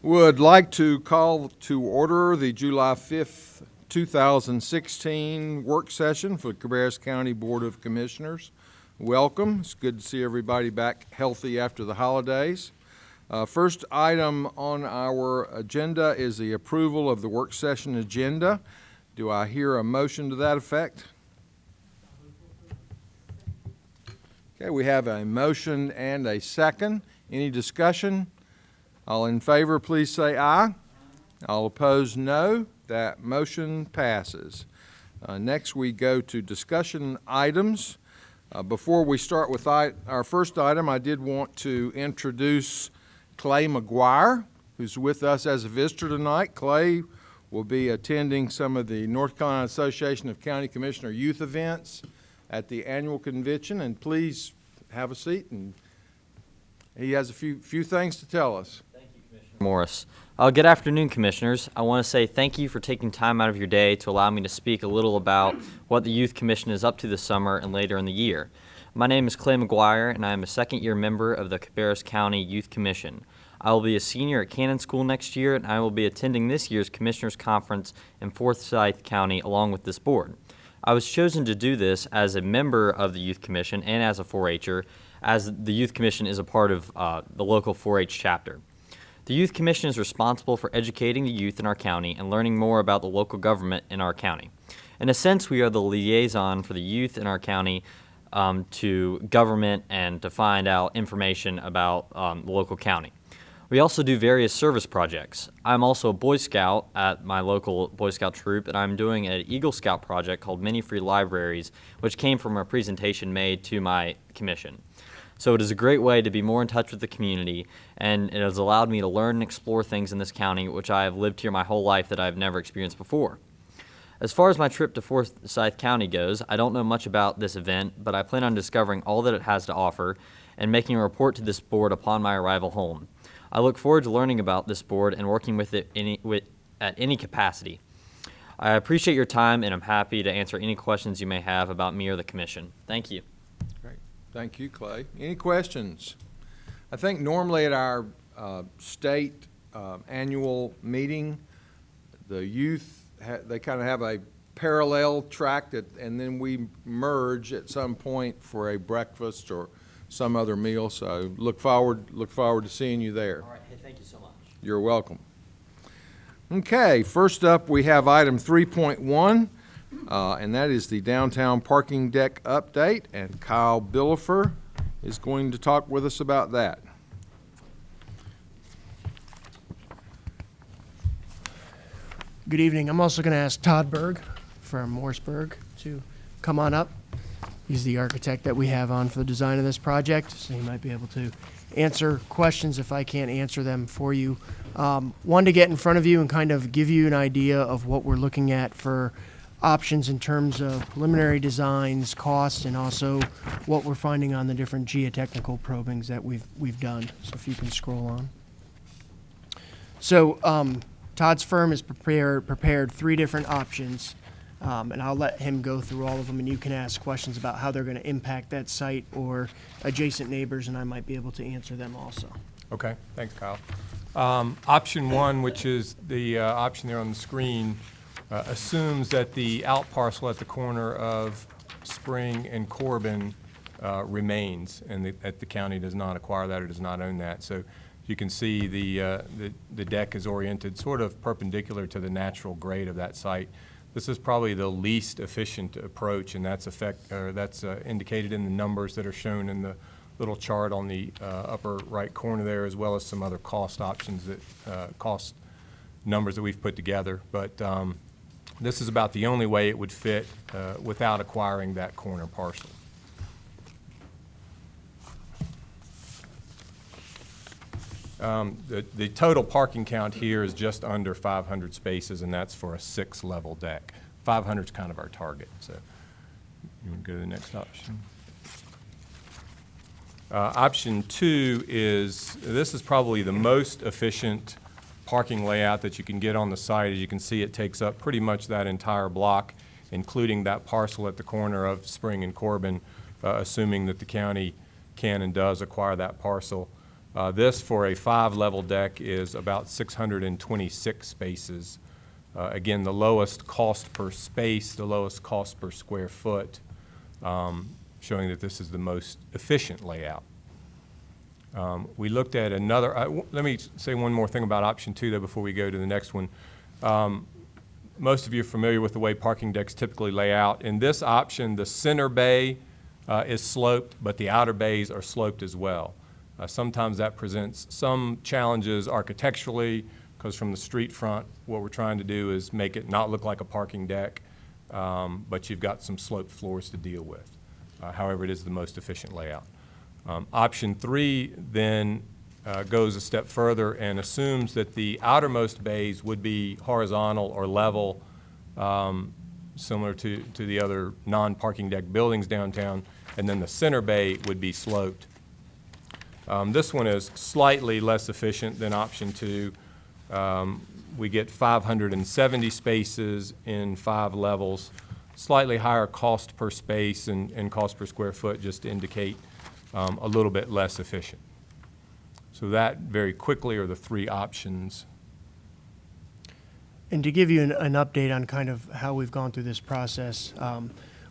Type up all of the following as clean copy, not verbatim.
Would like to call to order the July 5th, 2016 work session for the Cabarrus County Board of Commissioners. Welcome. It's good to see everybody back healthy after the holidays. First item on our agenda is the approval of the work session agenda. Do I hear a motion to that effect? Okay, we have a motion and a second. Any discussion? All in favor, please say aye. All opposed, no. That motion passes. Next, we go to discussion items. Before we start with our first item, I did want to introduce Clay McGuire, who's with us as a visitor tonight. Clay will be attending some of the North Carolina Association of County Commissioner youth events at the annual convention, and please have a seat, and he has a few things to tell us. Morris. Good afternoon, Commissioners. I want to say thank you for taking time out of your day to allow me to speak a little about what the Youth Commission is up to this summer and later in the year. My name is Clay McGuire, and I am a second-year member of the Cabarrus County Youth Commission. I will be a senior at Cannon School next year, and I will be attending this year's Commissioners Conference in Forsyth County along with this board. I was chosen to do this as a member of the Youth Commission and as a 4-H'er, as the Youth Commission is a part of the local 4-H chapter. The Youth Commission is responsible for educating the youth in our county and learning more about the local government in our county. In a sense, we are the liaison for the youth in our county to government and to find out information about the local county. We also do various service projects. I'm also a Boy Scout at my local Boy Scout troop, and I'm doing an Eagle Scout project called Mini Free Libraries, which came from a presentation made to my commission. So it is a great way to be more in touch with the community, and it has allowed me to learn and explore things in this county which I have lived here my whole life that I've never experienced before. As far as my trip to Forsyth County goes, I don't know much about this event, but I plan on discovering all that it has to offer and making a report to this board upon my arrival home. I look forward to learning about this board and working with it at any capacity. I appreciate your time, and I'm happy to answer any questions you may have about me or the commission. Thank you. Thank you, Clay. Any questions? I think normally at our state annual meeting, the youth, they kind of have a parallel track, and then we merge at some point for a breakfast or some other meal. So look forward to seeing you there. All right. Hey, thank you so much. You're welcome. Okay, first up we have item 3.1. And that is the downtown parking deck update, and Kyle Bilafer is going to talk with us about that. Good evening. I'm also going to ask Todd Berg from Morrisburg to come on up. He's the architect that we have on for the design of this project, so he might be able to answer questions if I can't answer them for you. One, to get in front of you and kind of give you an idea of what we're looking at for options in terms of preliminary designs, costs, and also what we're finding on the different geotechnical probings that we've done. So if you can scroll on. So Todd's firm has prepared 3 different options, and I'll let him go through all of them, and you can ask questions about how they're going to impact that site or adjacent neighbors, and I might be able to answer them also. Okay, thanks, Kyle. Option 1, which is the option there on the screen, assumes that the out parcel at the corner of Spring and Corbin remains, and that the county does not acquire that or does not own that. So you can see the deck is oriented sort of perpendicular to the natural grade of that site. This is probably the least efficient approach, and that's indicated in the numbers that are shown in the little chart on the upper right corner there, as well as some other cost options that cost numbers that we've put together. But this is about the only way it would fit without acquiring that corner parcel. The total parking count here is just under 500 spaces, and that's for a 6-level deck. 500 is kind of our target. So you want to go to the next option? Option 2 is, this is probably the most efficient parking layout that you can get on the site. As you can see, it takes up pretty much that entire block, including that parcel at the corner of Spring and Corbin, assuming that the county can and does acquire that parcel. This, for a 5-level deck, is about 626 spaces. Again, the lowest cost per space, the lowest cost per square foot, showing that this is the most efficient layout. We looked at another, let me say one more thing about option 2 though before we go to the next one. Most of you are familiar with the way parking decks typically lay out. In this option, the center bay is sloped, but the outer bays are sloped as well. Sometimes that presents some challenges architecturally, because from the street front, what we're trying to do is make it not look like a parking deck, but you've got some sloped floors to deal with. However, it is the most efficient layout. Option 3 then goes a step further and assumes that the outermost bays would be horizontal or level, similar to the other non-parking deck buildings downtown, and then the center bay would be sloped. This one is slightly less efficient than option 2. We get 570 spaces in 5 levels, slightly higher cost per space and cost per square foot, just to indicate a little bit less efficient. So that very quickly are the 3 options. And to give you an update on kind of how we've gone through this process,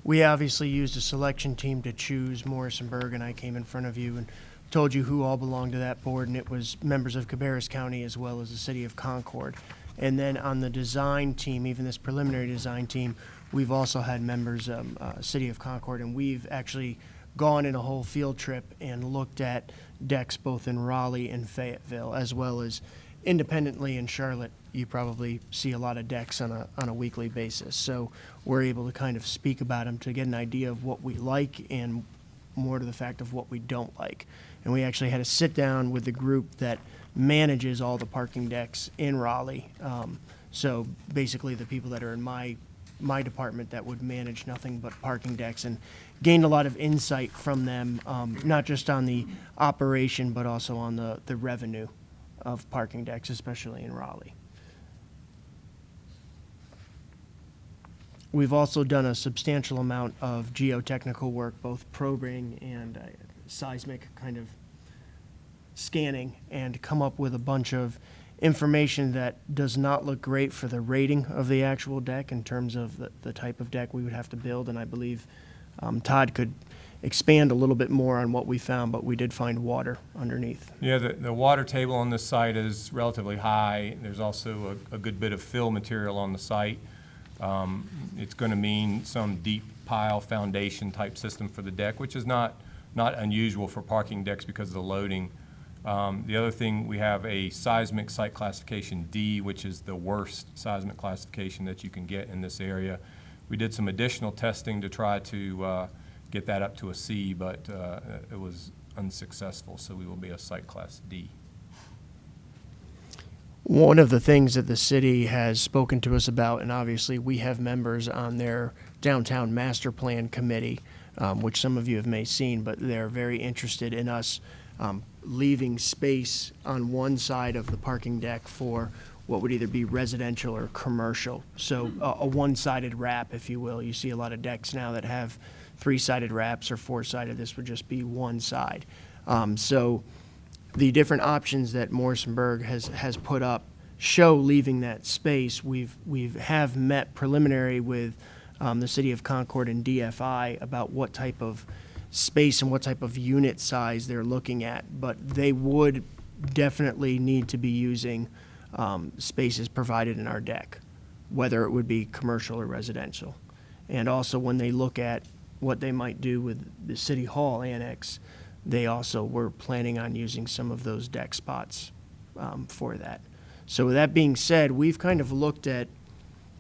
we obviously used a selection team to choose Morrisonburg, and I came in front of you and told you who all belonged to that board, and it was members of Cabarrus County as well as the City of Concord. And then on the design team, even this preliminary design team, we've also had members of City of Concord, and we've actually gone in a whole field trip and looked at decks both in Raleigh and Fayetteville, as well as independently in Charlotte. You probably see a lot of decks on a weekly basis. So we're able to kind of speak about them to get an idea of what we like and more to the fact of what we don't like. And we actually had a sit down with the group that manages all the parking decks in Raleigh. So basically the people that are in my department that would manage nothing but parking decks, and gained a lot of insight from them, not just on the operation, but also on the revenue of parking decks, especially in Raleigh. We've also done a substantial amount of geotechnical work, both probing and seismic kind of scanning, and come up with a bunch of information that does not look great for the rating of the actual deck in terms of the type of deck we would have to build. And I believe Todd could expand a little bit more on what we found, but we did find water underneath. Yeah, the water table on this site is relatively high. There's also a good bit of fill material on the site. It's going to mean some deep pile foundation type system for the deck, which is not unusual for parking decks because of the loading. The other thing, we have a seismic site classification D, which is the worst seismic classification that you can get in this area. We did some additional testing to try to get that up to a C, but it was unsuccessful, so we will be a site class D. One of the things that the city has spoken to us about, and obviously we have members on their downtown master plan committee, which some of you have may seen, but they're very interested in us leaving space on one side of the parking deck for what would either be residential or commercial. So a one-sided wrap, if you will. You see a lot of decks now that have 3-sided wraps or 4-sided. This would just be one side. So the different options that Morrisonburg has put up show leaving that space. We have met preliminary with the City of Concord and DFI about what type of space and what type of unit size they're looking at, but they would definitely need to be using spaces provided in our deck, whether it would be commercial or residential. And also when they look at what they might do with the City Hall annex, they also were planning on using some of those deck spots for that. So with that being said, we've kind of looked at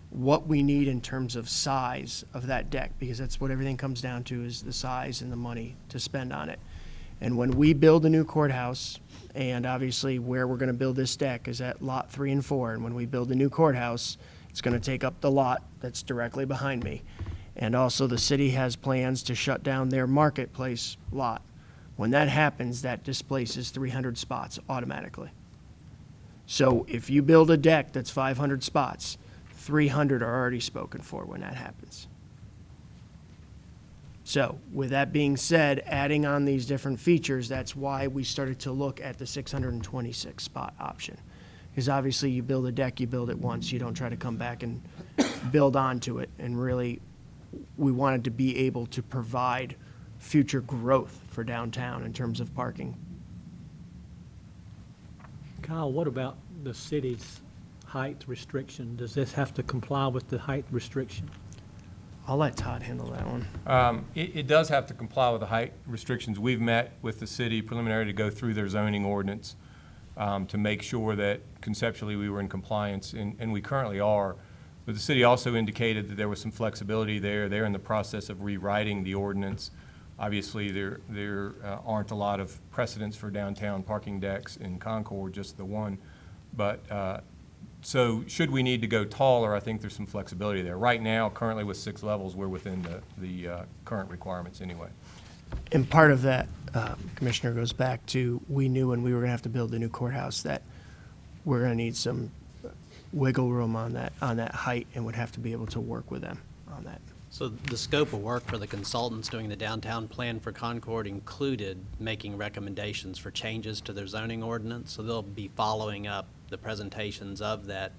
what we need in terms of size of that deck, because that's what everything comes down to, is the size and the money to spend on it. And when we build a new courthouse, and obviously where we're going to build this deck is at lot 3 and 4, and when we build a new courthouse, it's going to take up the lot that's directly behind me. And also the city has plans to shut down their marketplace lot. When that happens, that displaces 300 spots automatically. So if you build a deck that's 500 spots, 300 are already spoken for when that happens. So with that being said, adding on these different features, that's why we started to look at the 626 spot option. Because obviously you build a deck, you build it once, you don't try to come back and build onto it. And really, we wanted to be able to provide future growth for downtown in terms of parking. Kyle, what about the city's height restriction? Does this have to comply with the height restriction? I'll let Todd handle that one. It does have to comply with the height restrictions. We've met with the city preliminary to go through their zoning ordinance to make sure that conceptually we were in compliance, and we currently are. But the city also indicated that there was some flexibility there. They're in the process of rewriting the ordinance. Obviously, there aren't a lot of precedents for downtown parking decks in Concord, just the one. But so should we need to go taller, I think there's some flexibility there. Right now, currently with 6 levels, we're within the current requirements anyway. And part of that, Commissioner, goes back to, we knew when we were going to have to build the new courthouse that we're going to need some wiggle room on that height, and would have to be able to work with them on that. So the scope of work for the consultants doing the downtown plan for Concord included making recommendations for changes to their zoning ordinance. So they'll be following up the presentations of that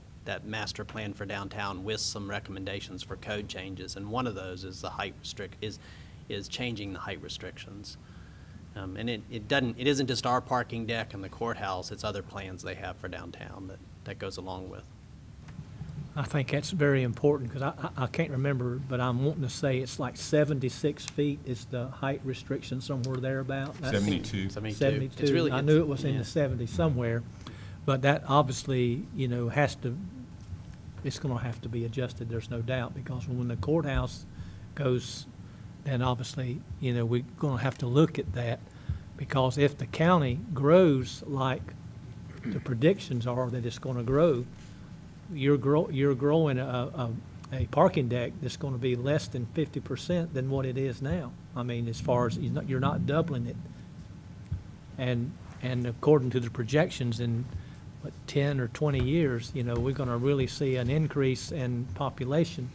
master plan for downtown with some recommendations for code changes. And one of those is the height is changing the height restrictions. And it isn't just our parking deck and the courthouse, it's other plans they have for downtown that goes along with. I think that's very important, because I can't remember, but I'm wanting to say it's like 76 feet is the height restriction, somewhere thereabout. That's 72. 72. It's really, I knew it was in yeah. the 70s somewhere, but that obviously, it's going to have to be adjusted, there's no doubt, because when the courthouse goes, then obviously, we're going to have to look at that, because if the county grows like the predictions are that it's going to grow, you're growing a parking deck that's going to be less than 50% than what it is now. I mean, as far as you're not doubling it. And according to the projections, in 10 or 20 years, we're going to really see an increase in population.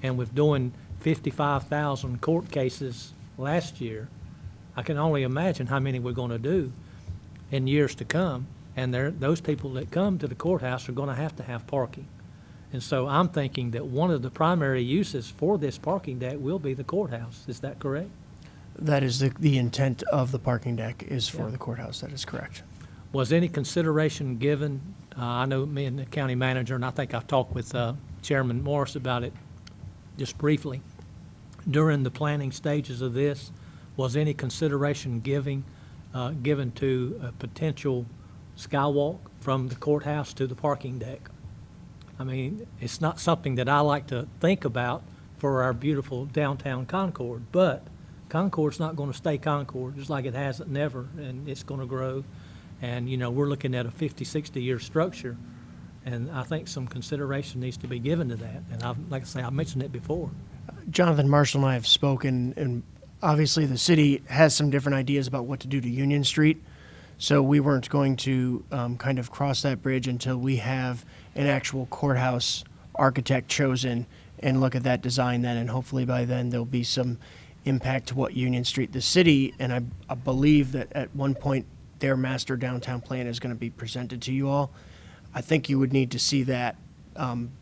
And with doing 55,000 court cases last year, I can only imagine how many we're going to do in years to come. And those people that come to the courthouse are going to have parking. And so I'm thinking that one of the primary uses for this parking deck will be the courthouse. Is that correct? That is the intent of the parking deck, is for Yeah. the courthouse. That is correct. Was any consideration given, I know me and the county manager, and I think I've talked with Chairman Morris about it just briefly, during the planning stages of this, was any consideration given to a potential skywalk from the courthouse to the parking deck? I mean, it's not something that I like to think about for our beautiful downtown Concord, but Concord's not going to stay Concord, just like it hasn't never, and it's going to grow. And, we're looking at a 50, 60-year structure, and I think some consideration needs to be given to that. And like I say, I've mentioned it before. Jonathan Marshall and I have spoken, and obviously the city has some different ideas about what to do to Union Street. So we weren't going to kind of cross that bridge until we have an actual courthouse architect chosen and look at that design then. And hopefully by then there'll be some impact to what Union Street, the city, and I believe that at one point their master downtown plan is going to be presented to you all. I think you would need to see that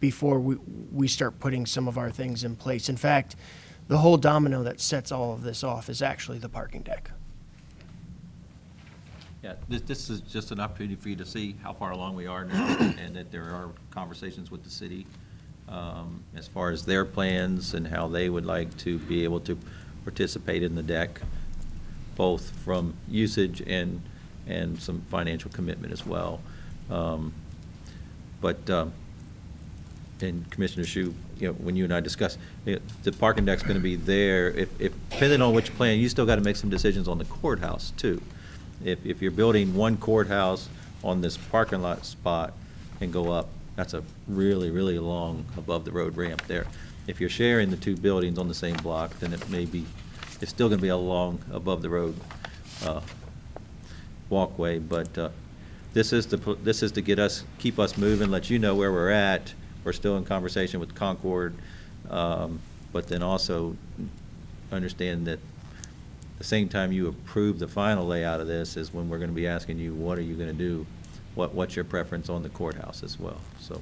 before we start putting some of our things in place. In fact, the whole domino that sets all of this off is actually the parking deck. Yeah, this is just an opportunity for you to see how far along we are now, and that there are conversations with the city as far as their plans and how they would like to be able to participate in the deck, both from usage and some financial commitment as well. And Commissioner SHUE, when you and I discussed, the parking deck's going to be there. If depending on which plan, you still got to make some decisions on the courthouse too. If you're building one courthouse on this parking lot spot and go up, that's a really, really long above the road ramp there. If you're sharing the two buildings on the same block, then it's still gonna be a long above the road walkway. But this is to keep us moving, let you know where we're at. We're still in conversation with Concord, but then also understand that the same time you approve the final layout of this is when we're going to be asking you, what are you going to do? What's your preference on the courthouse as well? So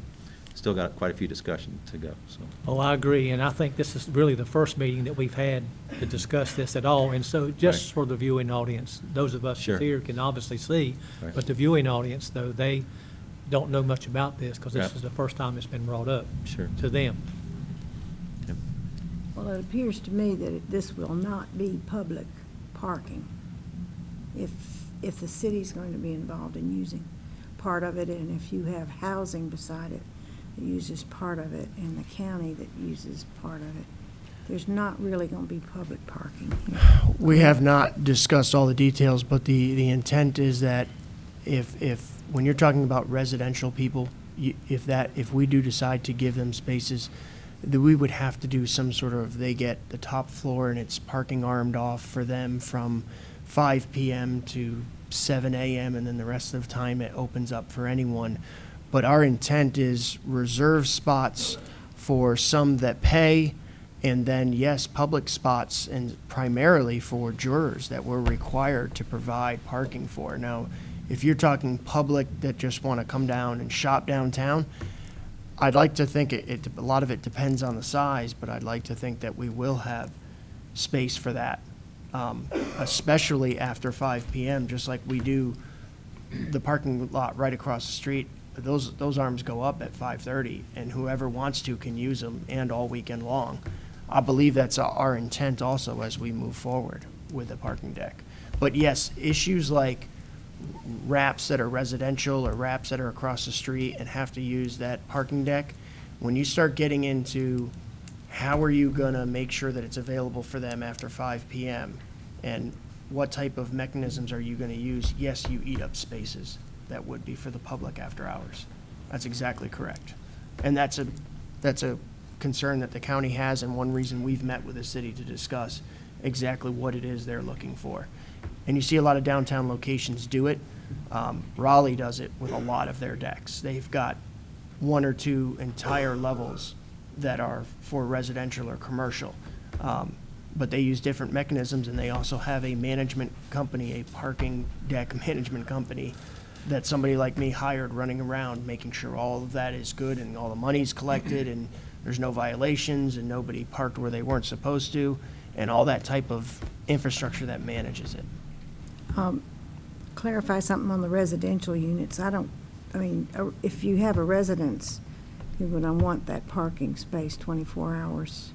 still got quite a few discussions to go, so. Oh, I agree, and I think this is really the first meeting that we've had to discuss this at all. And so just Right. for the viewing audience, those of us Sure. here can obviously see, Right. but the viewing audience, though, they don't know much about this because this Yeah. is the first time it's been brought up Sure. to them. Yep. Well, it appears to me that this will not be public parking if the city's going to be involved in using part of it, and if you have housing beside it that uses part of it, and the county that uses part of it, there's not really going to be public parking here. We have not discussed all the details, but the intent is that if when you're talking about residential people, if we do decide to give them spaces, that we would have to do some sort of, they get the top floor and it's parking armed off for them from 5 p.m. to 7 a.m. and then the rest of the time it opens up for anyone. But our intent is reserve spots for some that pay, and then, yes, public spots, and primarily for jurors that we're required to provide parking for. Now, if you're talking public that just want to come down and shop downtown, I'd like to think a lot of it depends on the size, but I'd like to think that we will have space for that, especially after 5 p.m., just like we do the parking lot right across the street. Those arms go up at 5:30, and whoever wants to can use them, and all weekend long. I believe that's our intent also as we move forward with the parking deck. But yes, issues like wraps that are residential or wraps that are across the street and have to use that parking deck, when you start getting into how are you going to make sure that it's available for them after 5 p.m. and what type of mechanisms are you going to use, yes, you eat up spaces that would be for the public after hours. That's exactly correct. And that's a concern that the county has, and one reason we've met with the city to discuss exactly what it is they're looking for. And you see a lot of downtown locations do it. Raleigh does it with a lot of their decks. They've got 1 or 2 entire levels that are for residential or commercial. But they use different mechanisms, and they also have a management company, a parking deck management company that somebody like me hired running around, making sure all of that is good and all the money's collected and there's no violations and nobody parked where they weren't supposed to, and all that type of infrastructure that manages it. Clarify something on the residential units. If you have a residence, you're going to want that parking space 24 hours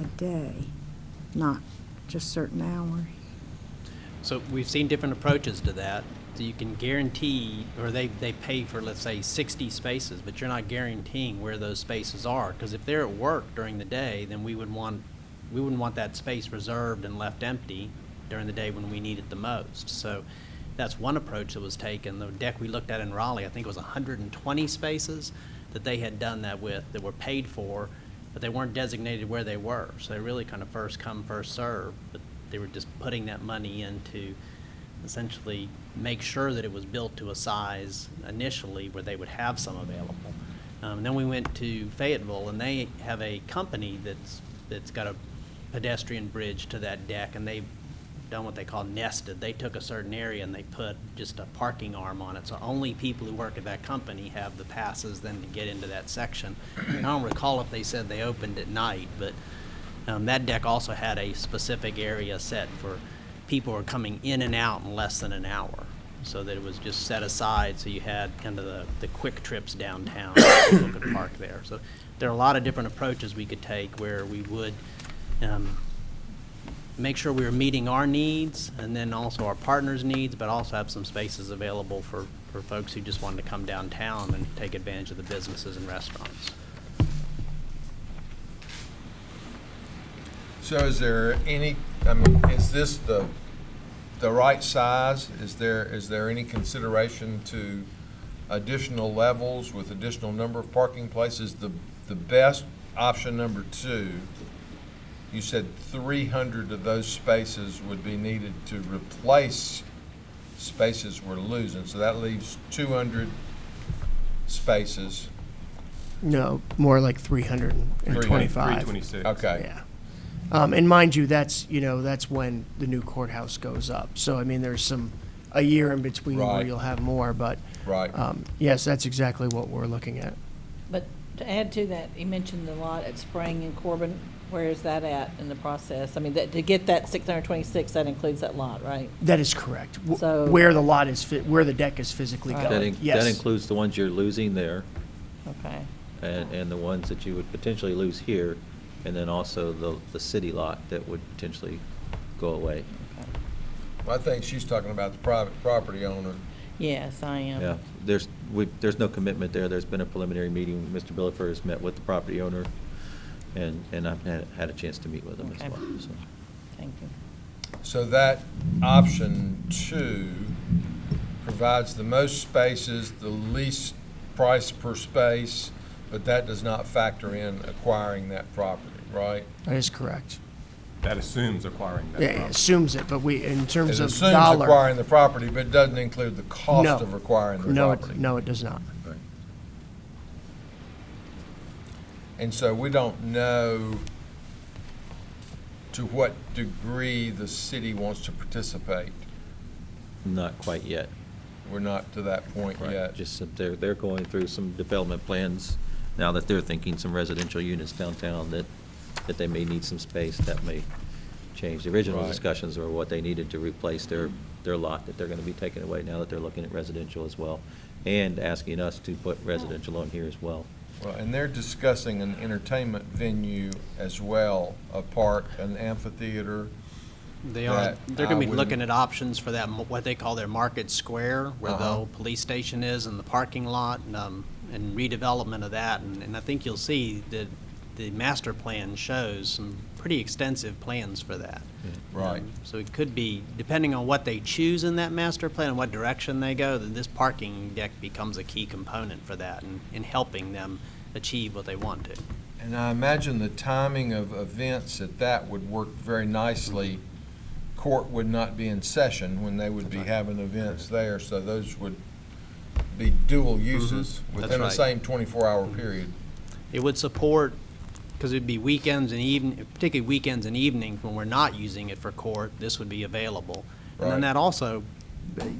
a day, not just certain hours. So we've seen different approaches to that. So you can guarantee, or they pay for, let's say, 60 spaces, but you're not guaranteeing where those spaces are. Because if they're at work during the day, then we wouldn't want that space reserved and left empty during the day when we need it the most. So that's one approach that was taken. The deck we looked at in Raleigh, I think it was 120 spaces that they had done that with, that were paid for, but they weren't designated where they were. So they really kind of first come, first serve, but they were just putting that money in to essentially make sure that it was built to a size initially where they would have some available. And then we went to Fayetteville, and they have a company that's got a pedestrian bridge to that deck, and they've done what they call nested. They took a certain area and they put just a parking arm on it, so only people who work at that company have the passes then to get into that section. I don't recall if they said they opened at night, but that deck also had a specific area set for people who are coming in and out in less than an hour, so that it was just set aside so you had kind of the quick trips downtown. People could park there. So there are a lot of different approaches we could take where we would make sure we were meeting our needs and then also our partners' needs, but also have some spaces available for folks who just wanted to come downtown and take advantage of the businesses and restaurants. So is there any, is this the right size? Is there any consideration to additional levels with additional number of parking places? The best option number 2, you said 300 of those spaces would be needed to replace spaces we're losing. So that leaves 200 spaces. No, more like 325. 326. Okay. Yeah. And mind you, that's when the new courthouse goes up. So, I mean, there's a year in between where Right. you'll have more, but, Right. yes, that's exactly what we're looking at. But to add to that, you mentioned the lot at Spring and Corbin. Where is that at in the process? I mean, to get that 626, that includes that lot, right? That is correct. So- Where the lot is, where the deck is physically Right. going, yes. That includes the ones you're losing there, Okay. and the ones that you would potentially lose here, and then also the city lot that would potentially go away. I think she's talking about the private property owner. Yes, I am. Yeah, there's no commitment there. There's been a preliminary meeting. Mr. Bilafer has met with the property owner, and I've had a chance to meet with him as Okay. well, so. Thank you. So that option 2 provides the most spaces, the least price per space, but that does not factor in acquiring that property, right? That is correct. That assumes acquiring that Yeah, it property. assumes it, but in terms It of assumes dollar. acquiring the property, but it doesn't include the cost No. of acquiring the No, property. no, it does not. Right. And so we don't know to what degree the city wants to participate. Not quite yet. We're not to that point Right. yet. Just that they're going through some development plans now that they're thinking some residential units downtown that they may need some space. That may change. The original Right. discussions were what they needed to replace their lot that they're going to be taking away now that they're looking at residential as well, and asking us to put residential on here as well. Well, and they're discussing an entertainment venue as well, a park, an amphitheater. They are, that they're gonna I be would- looking at options for that, what they call their market square, where the Uh-huh. old police station is and the parking lot, and redevelopment of that. And I think you'll see that the master plan shows some pretty extensive plans for that. Right. So it could be, depending on what they choose in that master plan and what direction they go, then this parking deck becomes a key component for that and in helping them achieve what they want to. And I imagine the timing of events at that would work very nicely. Court would not be in session when they would be having events there, so those would be dual uses That's within the right. same 24-hour period. It would support, because it'd be weekends and particularly weekends and evenings when we're not using it for court, this would be available. And Right. then that also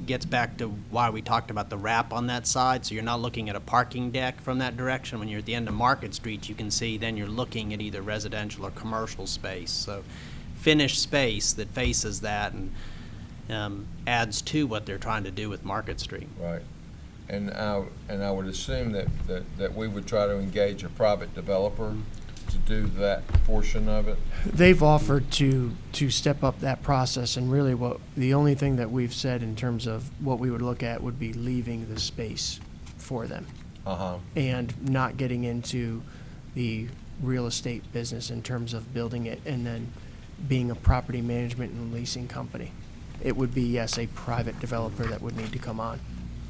gets back to why we talked about the wrap on that side, so you're not looking at a parking deck from that direction. When you're at the end of Market Street, you can see then you're looking at either residential or commercial space. So finished space that faces that and adds to what they're trying to do with Market Street. Right. And I would assume that we would try to engage a private developer to do that portion of it. They've offered to step up that process, and really the only thing that we've said in terms of what we would look at would be leaving the space for them Uh-huh. and not getting into the real estate business in terms of building it and then being a property management and leasing company. It would be, yes, a private developer that would need to come on.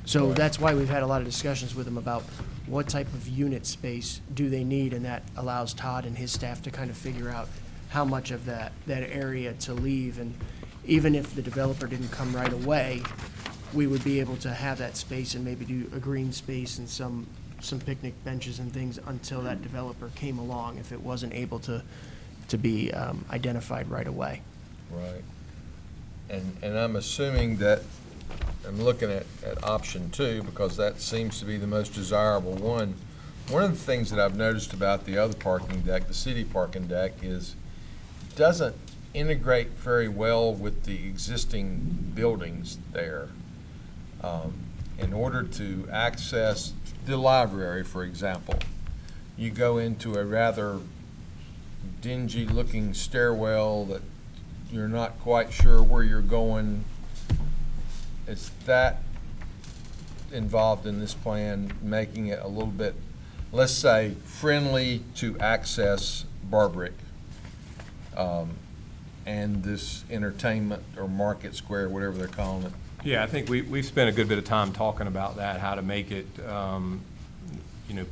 So Right. that's why we've had a lot of discussions with them about what type of unit space do they need, and that allows Todd and his staff to kind of figure out how much of that area to leave. And even if the developer didn't come right away, we would be able to have that space and maybe do a green space and some picnic benches and things until that developer came along, if it wasn't able to be identified right away. Right. And I'm assuming that, I'm looking at option 2 because that seems to be the most desirable one. One of the things that I've noticed about the other parking deck, the city parking deck, is it doesn't integrate very well with the existing buildings there. In order to access the library, for example, you go into a rather dingy-looking stairwell that you're not quite sure where you're going. Is that involved in this plan, making it a little bit, let's say, friendly to access Barbaric and this entertainment or market square, whatever they're calling it? Yeah, I think we've spent a good bit of time talking about that, how to make it,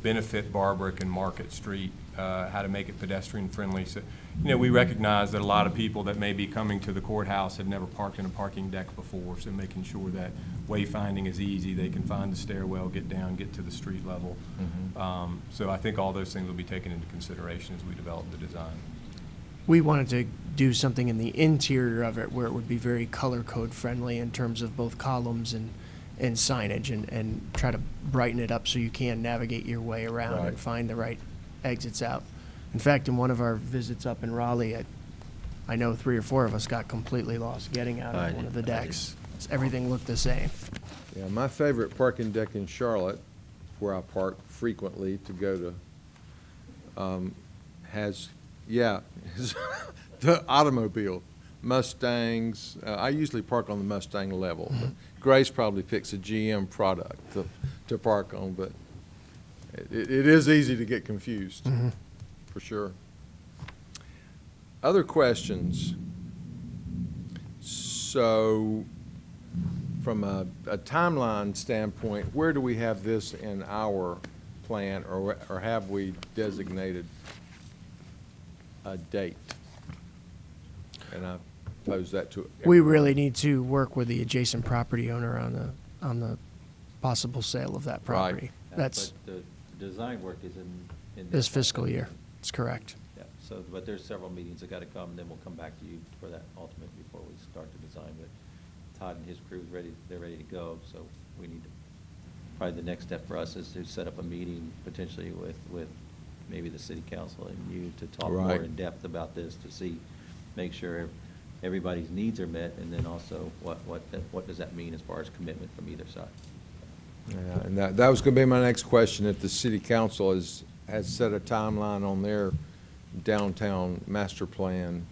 benefit Barbaric and Market Street, how to make it pedestrian friendly. So, we recognize that a lot of people that may be coming to the courthouse have never parked in a parking deck before, so making sure that wayfinding is easy, they can find the stairwell, get down, get to the street level. So I think all those things will be taken into consideration as we develop the design. We wanted to do something in the interior of it where it would be very color code friendly in terms of both columns and signage, and try to brighten it up so you can navigate your way around Right. and find the right exits out. In fact, in one of our visits up in Raleigh, I know 3 or 4 of us got completely lost getting out I of one of the did. I decks. Everything looked the same. Yeah, my favorite parking deck in Charlotte, where I park frequently to go to, has, the automobile, Mustangs. I usually park on the Mustang level, but Grace probably picks a GM product to park on, but it is easy to get confused, for sure. Other questions? So, from a timeline standpoint, where do we have this in our plan, or have we designated a date? And I pose that to We everyone. really need to work with the adjacent property owner on the possible sale of that property. That's But the design work is in. this fiscal year. That's correct. Yeah, so, but there's several meetings that gotta come, and then we'll come back to you for that ultimate before we start the design. But Todd and his crew's ready, they're ready to go, so we need to, probably the next step for us is to set up a meeting potentially with maybe the city council and you to talk more Right. in depth about this, to see, make sure everybody's needs are met, and then also what does that mean as far as commitment from either side? Yeah, and that was going to be my next question, if the city council has set a timeline on their downtown master plan,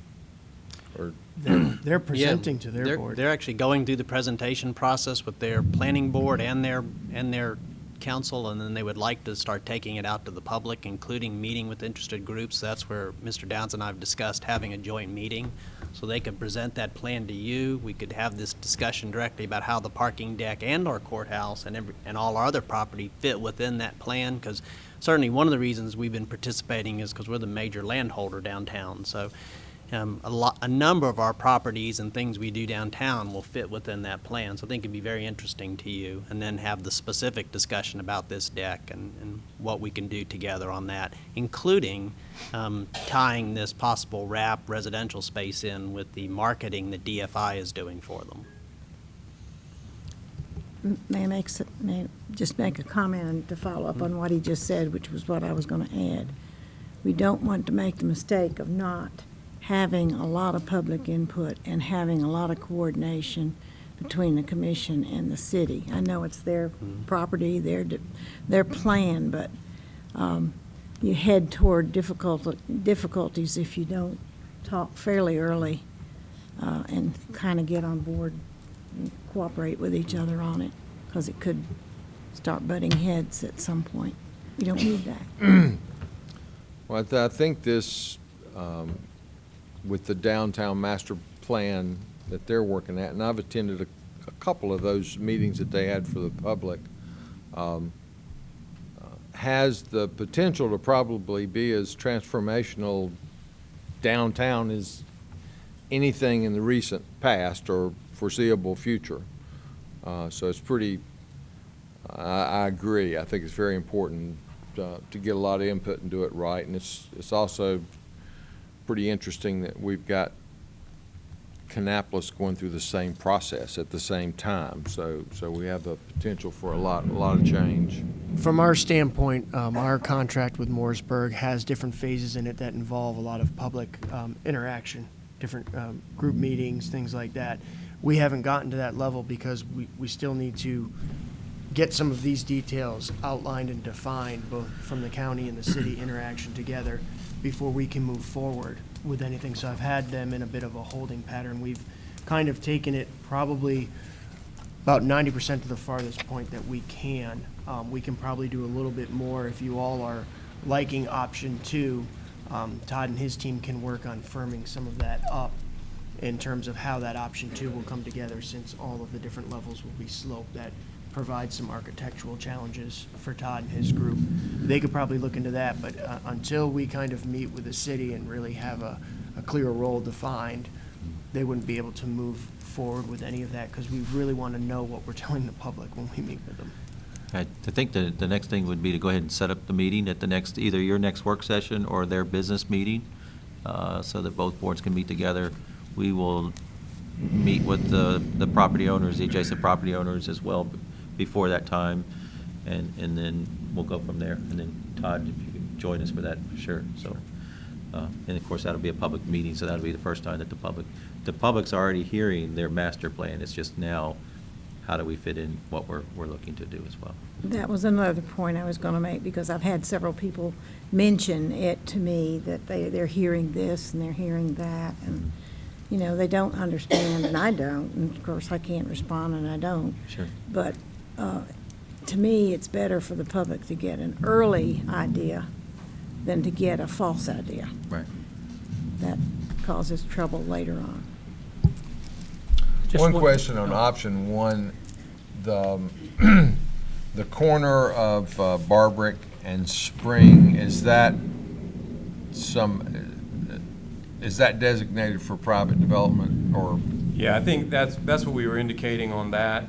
or, They're presenting Yeah, to their they're- board. They're actually going through the presentation process with their planning board and their council, and then they would like to start taking it out to the public, including meeting with interested groups. That's where Mr. Downs and I have discussed having a joint meeting, so they could present that plan to you. We could have this discussion directly about how the parking deck and our courthouse and all our other property fit within that plan, because certainly one of the reasons we've been participating is because we're the major landholder downtown. So a number of our properties and things we do downtown will fit within that plan. So I think it'd be very interesting to you, and then have the specific discussion about this deck and what we can do together on that, including tying this possible wrap residential space in with the marketing that DFI is doing for them. May I just make a comment to follow up on what he just said, which was what I was going to add. We don't want to make the mistake of not having a lot of public input and having a lot of coordination between the commission and the city. I know it's their property, their plan, but you head toward difficulties if you don't talk fairly early and kind of get on board and cooperate with each other on it, because it could start butting heads at some point. You don't need that. well, I think this, with the downtown master plan that they're working at, and I've attended a couple of those meetings that they had for the public, has the potential to probably be as transformational downtown as anything in the recent past or foreseeable future. So it's pretty, I agree. I think it's very important to get a lot of input and do it right. And it's also pretty interesting that we've got Kannapolis going through the same process at the same time. So we have the potential for a lot of change. From our standpoint, our contract with Mooresburg has different phases in it that involve a lot of public interaction, different group meetings, things like that. We haven't gotten to that level because we still need to get some of these details outlined and defined, both from the county and the city interaction together, before we can move forward with anything. So I've had them in a bit of a holding pattern. We've kind of taken it probably about 90% to the farthest point that we can. We can probably do a little bit more if you all are liking option 2. Todd and his team can work on firming some of that up in terms of how that option 2 will come together, since all of the different levels will be sloped. That provides some architectural challenges for Todd and his group. They could probably look into that, but until we kind of meet with the city and really have a clear role defined, they wouldn't be able to move forward with any of that, because we really want to know what we're telling the public when we meet with them. I think the next thing would be to go ahead and set up the meeting at the next, either your next work session or their business meeting, so that both boards can meet together. We will meet with the property owners, the adjacent property owners as well before that time, and then we'll go from there. And then Todd, if you can join us for that, for sure. So, and of course, that'll be a public meeting, so that'll be the first time that the public's already hearing their master plan. It's just now, how do we fit in what we're looking to do as well? That was another point I was going to make, because I've had several people mention it to me, that they're hearing this and they're hearing that, and, you know, they don't understand, and I don't, and of course, I can't respond, and I don't. Sure. But to me, it's better for the public to get an early idea than to get a false idea. Right. That causes trouble later on. Just One question on option one, the corner of Barbrick and Spring, is that designated for private development, or? Yeah, I think that's what we were indicating on that.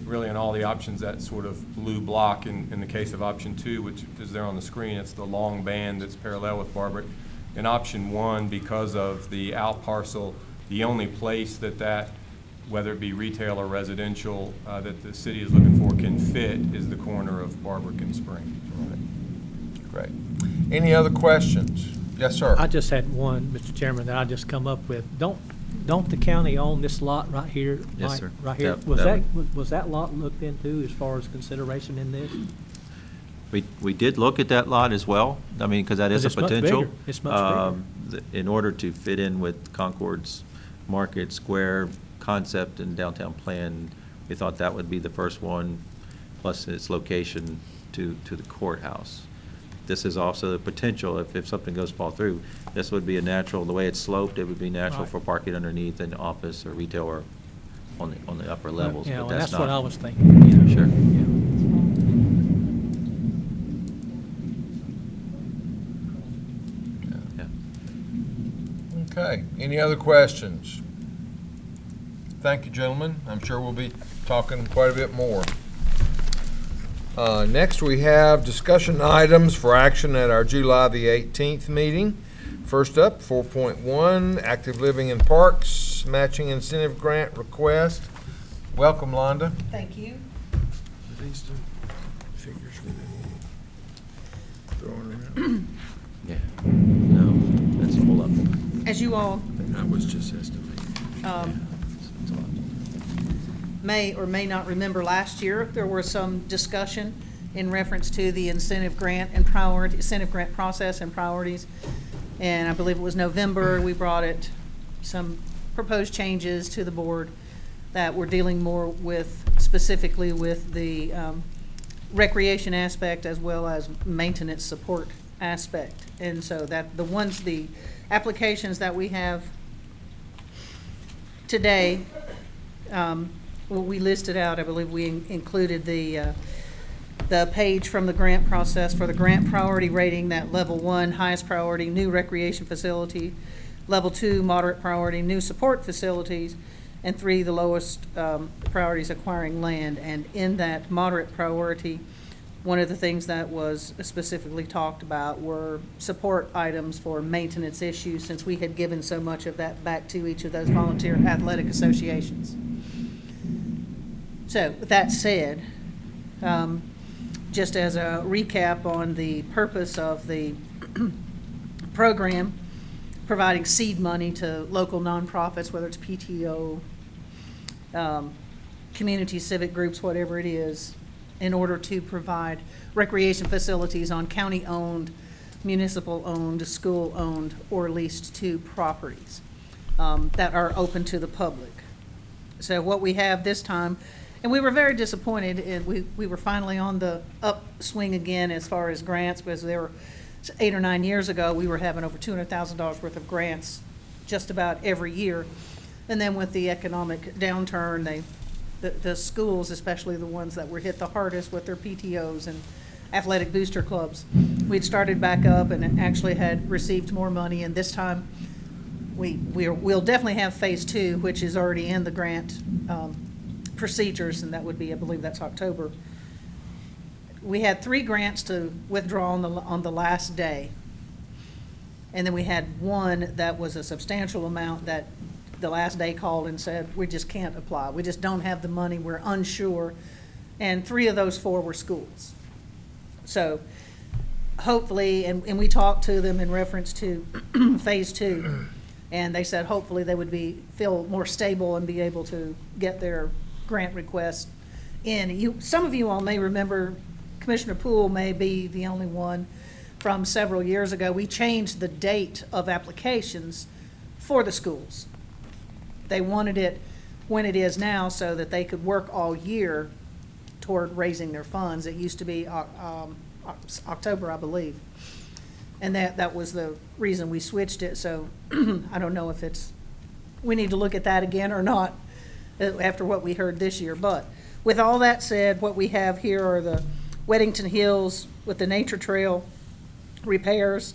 Really, in all the options, that sort of blue block in the case of option 2, which is there on the screen, it's the long band that's parallel with Barbrick. In option 1, because of the out parcel, the only place that whether it be retail or residential, that the city is looking for can fit is the corner of Barbrick and Spring. Great. Any other questions? Yes, sir. I just had one, Mr. Chairman, that I just come up with. Don't the county own this lot right here? Yes, Mike, sir. Right here? Was that lot looked into as far as consideration in this? We did look at that lot as well. I mean, because that is a It's much potential. bigger. It's much bigger. In order to fit in with Concord's Market Square concept and downtown plan, we thought that would be the first one, plus its location to the courthouse. This is also the potential, if something goes fall through, this would be a natural, the way it's sloped, it would be natural Right. for parking underneath an office or retail or on the upper levels, Yeah, but well, that's that's what I not. was thinking. Yeah. Sure. Yeah. Yeah. Okay. Any other questions? Thank you, gentlemen. I'm sure we'll be talking quite a bit more. Next, we have discussion items for action at our July the 18th meeting. First up, 4.1, Active Living in Parks, Matching Incentive Grant Request. Welcome, Londa. Thank you. These two figures throwing Yeah. No, that's a whole lot more. As you all it out. I was just estimating. It's a lot. may or may not remember, last year, there was some discussion in reference to the incentive grant process and priorities. And I believe it was November, we brought some proposed changes to the board that were dealing more specifically with the recreation aspect as well as maintenance support aspect. And so the applications that we have today, we listed out, I believe we included the page from the grant process for the grant priority rating, that level 1, highest priority, new recreation facility, level 2, moderate priority, new support facilities, and 3, the lowest priorities, acquiring land. And in that moderate priority, one of the things that was specifically talked about were support items for maintenance issues, since we had given so much of that back to each of those volunteer athletic associations. So, with that said, just as a recap on the purpose of the program, providing seed money to local nonprofits, whether it's PTO, community civic groups, whatever it is, in order to provide recreation facilities on county-owned, municipal-owned, school-owned, or leased to properties that are open to the public. So what we have this time, and we were very disappointed, and we were finally on the upswing again as far as grants, because there were 8 or 9 years ago, we were having over $200,000 worth of grants just about every year. And then with the economic downturn, the schools, especially the ones that were hit the hardest with their PTOs and athletic booster clubs, we'd started back up and actually had received more money. And this time, we'll definitely have phase 2, which is already in the grant procedures, and that would be, I believe that's October. We had 3 grants to withdraw on the last day. And then we had one that was a substantial amount that the last day called and said, we just can't apply. We just don't have the money, we're unsure. And 3 of those 4 were schools. So hopefully, and we talked to them in reference to phase 2, and they said hopefully they would feel more stable and be able to get their grant request in. Some of you all may remember, Commissioner Poole may be the only one from several years ago. We changed the date of applications for the schools. They wanted it when it is now so that they could work all year toward raising their funds. It used to be October, I believe. And that was the reason we switched it. So I don't know if we need to look at that again or not after what we heard this year. But with all that said, what we have here are the Weddington Hills with the nature trail repairs,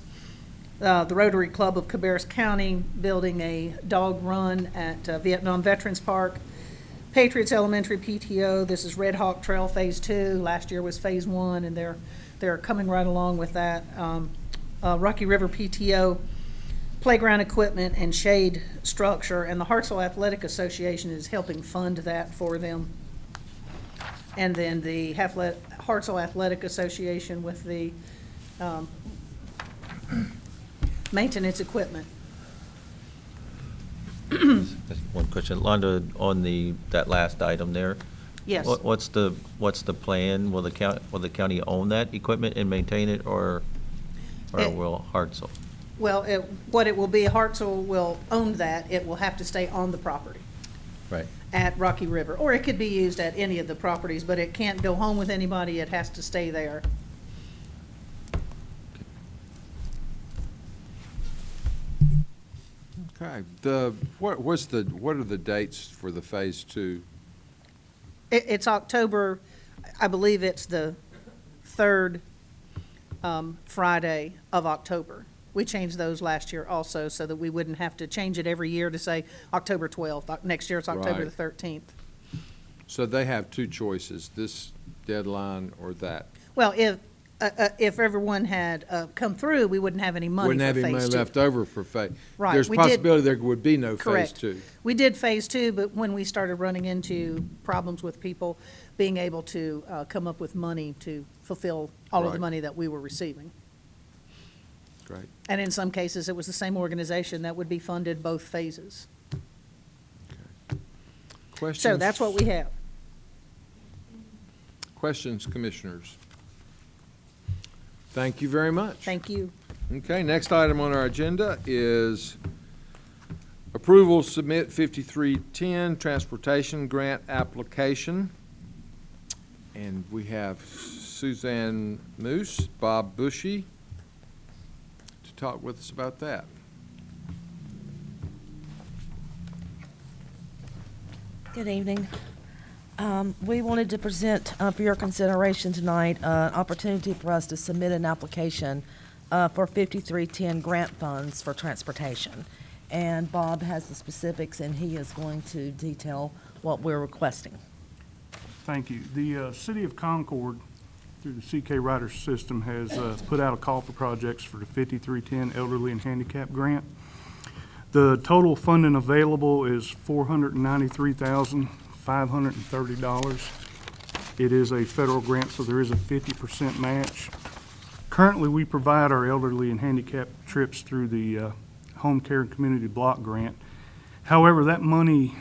the Rotary Club of Cabarrus County building a dog run at Vietnam Veterans Park, Patriots Elementary PTO, this is Red Hawk Trail Phase 2, last year was Phase 1, and they're coming right along with that. Rocky River PTO, playground equipment and shade structure, and the Hartselle Athletic Association is helping fund that for them. And then the Hartselle Athletic Association with the maintenance equipment. Just one question, Londa, on that last item there. Yes. What's the plan? Will the county own that equipment and maintain it, or will Hartselle? Well, what it will be, Hartselle will own that. It will have to stay on the property. Right. At Rocky River, or it could be used at any of the properties, but it can't go home with anybody. It has to stay there. Okay, what are the dates for the phase 2? It's October, I believe it's the 3rd Friday of October. We changed those last year also so that we wouldn't have to change it every year to say October 12th. Next year it's October Right. the 13th. So they have 2 choices, this deadline or that. Well, if everyone had come through, we wouldn't have any money Wouldn't for have any money phase 2. left over for phase. Right, There's a we did- possibility there would be no phase Correct. 2. We did phase 2, but when we started running into problems with people being able to come up with money to fulfill all of the Right. money that we were receiving. Great. And in some cases, it was the same organization that would be funded both phases. Questions? So that's what we have. Questions, commissioners? Thank you very much. Thank you. Okay, next item on our agenda is approval submit 5310 transportation grant application. And we have Suzanne Moose, Bob Bushey to talk with us about that. Good evening. We wanted to present for your consideration tonight an opportunity for us to submit an application for 5310 grant funds for transportation. And Bob has the specifics, and he is going to detail what we're requesting. Thank you. The City of Concord, through the CK Rider system, has put out a call for projects for the 5310 Elderly and Handicap Grant. The total funding available is $493,530. It is a federal grant, so there is a 50% match. Currently, we provide our elderly and handicapped trips through the Home Care and Community Block Grant. However, that money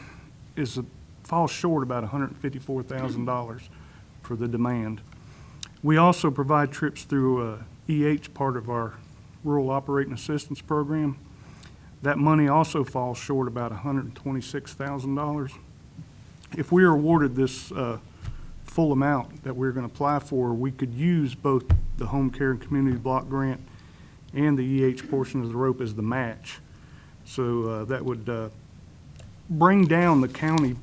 falls short about $154,000 for the demand. We also provide trips through EH, part of our Rural Operating Assistance Program. That money also falls short about $126,000. If we are awarded this full amount that we're going to apply for, we could use both the Home Care and Community Block Grant and the EH portion of the rope as the match. So that would bring down the county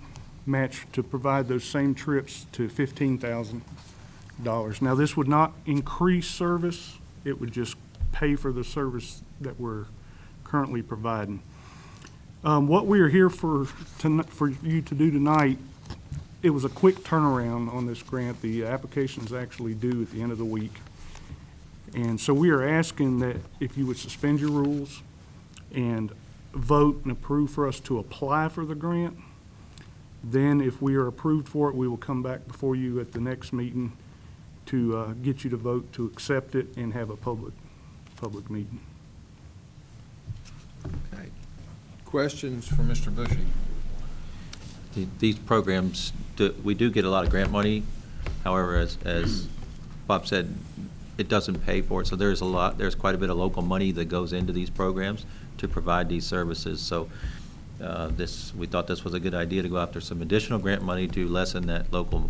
match to provide those same trips to $15,000. Now, this would not increase service. It would just pay for the service that we're currently providing. What we are here for you to do tonight, it was a quick turnaround on this grant. The application is actually due at the end of the week. And so we are asking that if you would suspend your rules and vote and approve for us to apply for the grant. Then if we are approved for it, we will come back before you at the next meeting to get you to vote to accept it and have a public meeting. Okay. Questions for Mr. Bushey? These programs, we do get a lot of grant money. However, as Bob said, it doesn't pay for it. So there's quite a bit of local money that goes into these programs to provide these services. So we thought this was a good idea to go after some additional grant money to lessen the local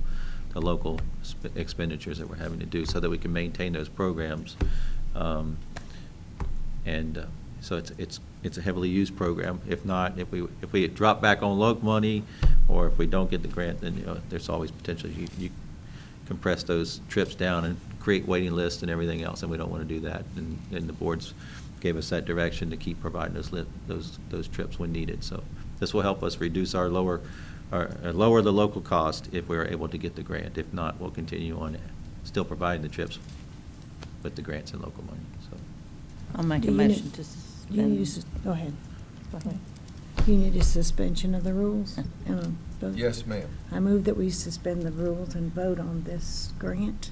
expenditures that we're having to do so that we can maintain those programs. So it's a heavily used program. If not, if we drop back on local money, or if we don't get the grant, then there's always potential you compress those trips down and create waiting lists and everything else, and we don't want to do that. And the boards gave us that direction to keep providing those trips when needed. So this will help us reduce lower the local cost if we're able to get the grant. If not, we'll continue on still providing the trips with the grants and local money. So I'll make a motion to suspend. Go ahead. You need a suspension of the rules? Vote? Yes, ma'am. I move that we suspend the rules and vote on this grant.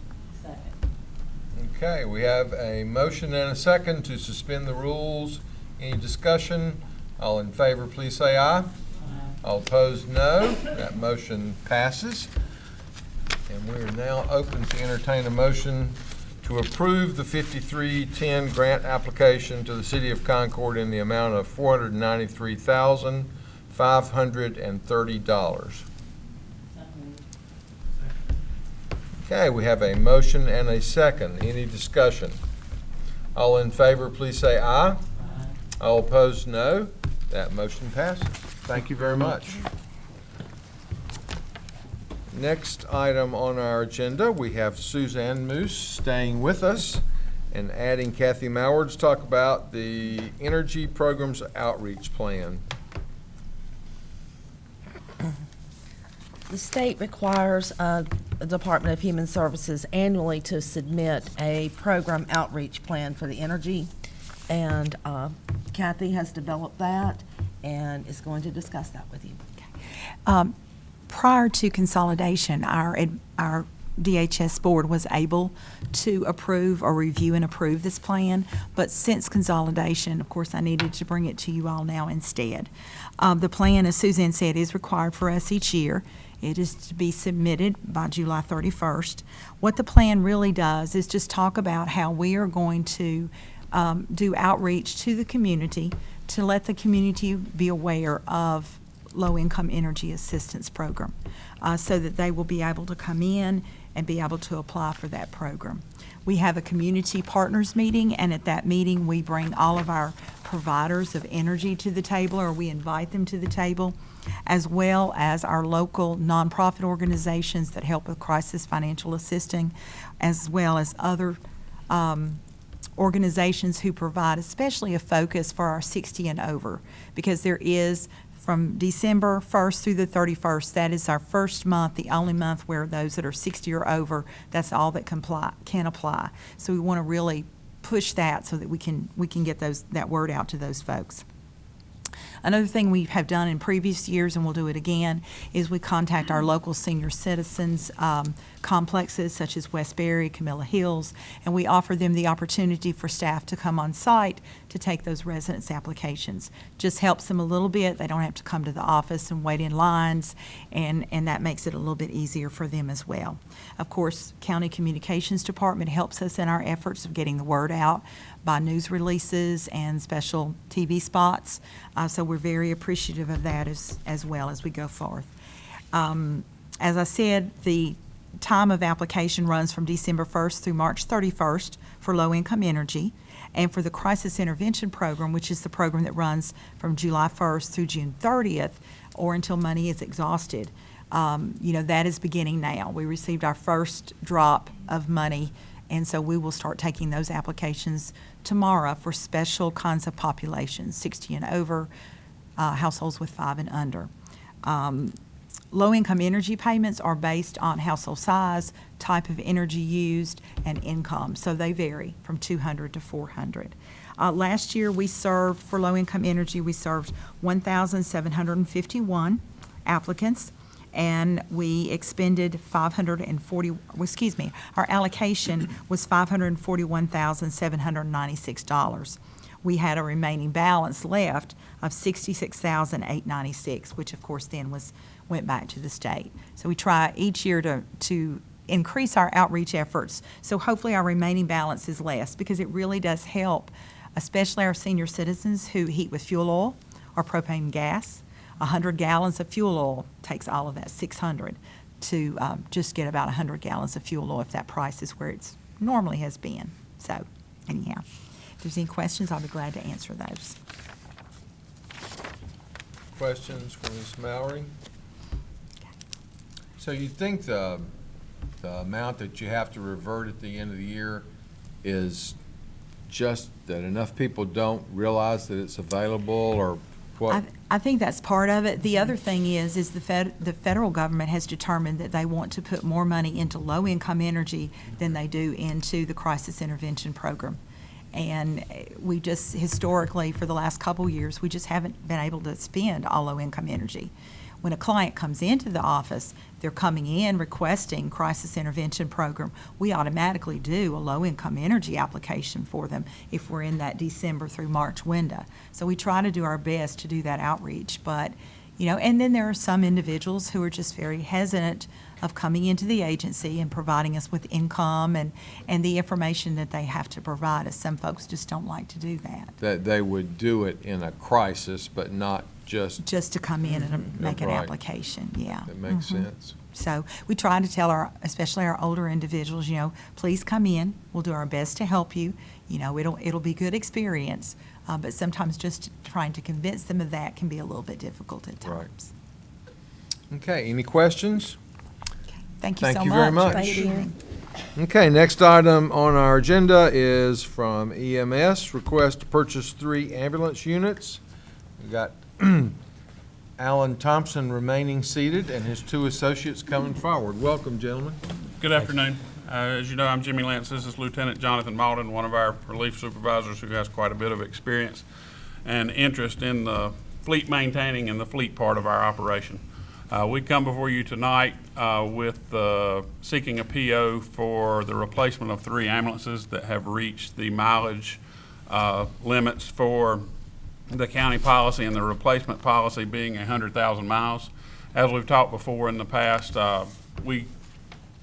Okay, we have a motion and a second to suspend the rules. Any discussion? All in favor, please say aye. All opposed, no. That motion passes. And we are now open to entertain a motion to approve the 5310 grant application to the City of Concord in the amount of $493,530. Okay, we have a motion and a second. Any discussion? All in favor, please say aye. All opposed, no. That motion passes. Thank you very much. Next item on our agenda, we have Suzanne Moose staying with us and adding Kathy Maurer to talk about the Energy Programs Outreach Plan. The state requires the Department of Human Services annually to submit a program outreach plan for the energy. And Kathy has developed that and is going to discuss that with you. Prior to consolidation, our DHS board was able to approve or review and approve this plan, but since consolidation, of course, I needed to bring it to you all now instead. The plan, as Suzanne said, is required for us each year. It is to be submitted by July 31st. What the plan really does is just talk about how we are going to do outreach to the community to let the community be aware of low-income energy assistance program so that they will be able to come in and be able to apply for that program. We have a community partners meeting, and at that meeting we bring all of our providers of energy to the table, or we invite them to the table, as well as our local nonprofit organizations that help with crisis financial assisting, as well as other organizations who provide especially a focus for our 60 and over, because there is from December 1st through the 31st, that is our first month, the only month where those that are 60 or over, that's all that can apply. So we want to really push that so that we can get that word out to those folks. Another thing we have done in previous years, and we'll do it again, is we contact our local senior citizens complexes such as Westbury, Camilla Hills, and we offer them the opportunity for staff to come on site to take those residents' applications. Just helps them a little bit. They don't have to come to the office and wait in lines, and that makes it a little bit easier for them as well. Of course, County Communications Department helps us in our efforts of getting the word out by news releases and special TV spots. So we're very appreciative of that as well as we go forth. As I said, the time of application runs from December 1st through March 31st for low-income energy. And for the Crisis Intervention Program, which is the program that runs from July 1st through June 30th, or until money is exhausted, that is beginning now. We received our first drop of money, and so we will start taking those applications tomorrow for special kinds of populations, 60 and over, households with 5 and under. Low-income energy payments are based on household size, type of energy used, and income, so they vary from $200 to $400. Last year, we served, for low-income energy, we served 1,751 applicants, and we expended our allocation was $541,796. We had a remaining balance left of $66,896, which of course then went back to the state. So we try each year to increase our outreach efforts, so hopefully our remaining balance is less, because it really does help, especially our senior citizens who heat with fuel oil or propane gas. 100 gallons of fuel oil takes all of that, 600, to just get about 100 gallons of fuel oil if that price is where it's normally has been. So anyhow, if there's any questions, I'll be glad to answer those. Questions for Ms. Mallory? So you think the amount that you have to revert at the end of the year is just that enough people don't realize that it's available, or what? I think that's part of it. The other thing is the federal government has determined that they want to put more money into low-income energy than they do into the crisis intervention program. And we just historically, for the last couple years, we just haven't been able to spend all low-income energy. When a client comes into the office, they're coming in requesting crisis intervention program, we automatically do a low-income energy application for them if we're in that December through March window. So we try to do our best to do that outreach, but, and then there are some individuals who are just very hesitant of coming into the agency and providing us with income and the information that they have to provide us. Some folks just don't like to do that. That they would do it in a crisis, but not just to come in and make an right. application, yeah. That makes sense. So we try to tell especially our older individuals, please come in. We'll do our best to help you. It'll be good experience, but sometimes just trying to convince them of that can be a little bit difficult at times. Right. Okay, any questions? Okay. Thank you so much. Thank you very much. Thank you. Okay, next item on our agenda is from EMS, request to purchase 3 ambulance units. We got Alan Thompson remaining seated and his 2 associates coming forward. Welcome, gentlemen. Good afternoon. As you know, I'm Jimmy Lance. This is Lieutenant Jonathan Malden, one of our relief supervisors who has quite a bit of experience and interest in the fleet maintaining and the fleet part of our operation. We come before you tonight with seeking a PO for the replacement of 3 ambulances that have reached the mileage limits for the county policy, and the replacement policy being 100,000 miles. As we've talked before in the past, we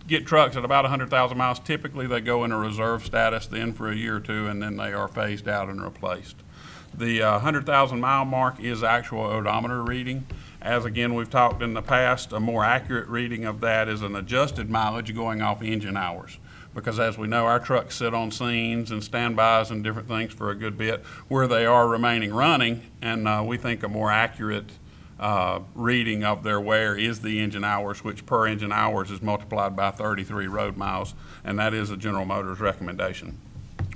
get trucks at about 100,000 miles. Typically, they go in a reserve status then for a year or 2, and then they are phased out and replaced. The 100,000 mile mark is actual odometer reading. As again, we've talked in the past, a more accurate reading of that is an adjusted mileage going off engine hours. Because as we know, our trucks sit on scenes and standbys and different things for a good bit where they are remaining running, and we think a more accurate reading of their wear is the engine hours, which per engine hours is multiplied by 33 road miles, and that is a General Motors recommendation.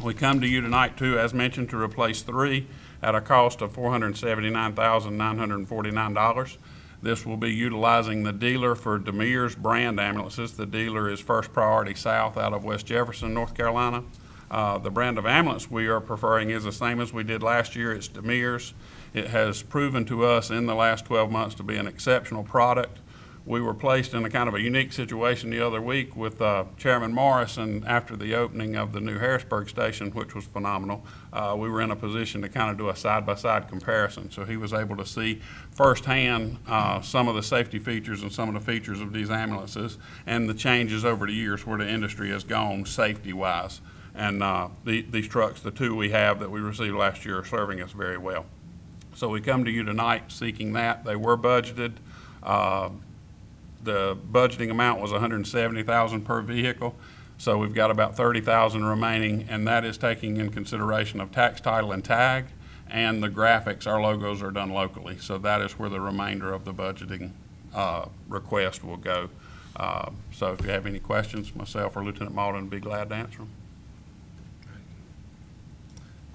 We come to you tonight, too, as mentioned, to replace 3 at a cost of $479,949. This will be utilizing the dealer for Demere's brand ambulances. The dealer is First Priority South out of West Jefferson, North Carolina. The brand of ambulance we are preferring is the same as we did last year. It's Demere's. It has proven to us in the last 12 months to be an exceptional product. We were placed in a kind of a unique situation the other week with Chairman Morrison after the opening of the new Harrisburg station, which was phenomenal. We were in a position to kind of do a side-by-side comparison. So he was able to see firsthand some of the safety features and some of the features of these ambulances and the changes over the years where the industry has gone safety-wise. And these trucks, the 2 we have that we received last year, are serving us very well. So we come to you tonight seeking that. They were budgeted. The budgeting amount was $170,000 per vehicle, so we've got about $30,000 remaining, and that is taking in consideration of tax, title, and tag, and the graphics. Our logos are done locally, so that is where the remainder of the budgeting request will go. So if you have any questions, myself or Lieutenant Malden would be glad to answer them.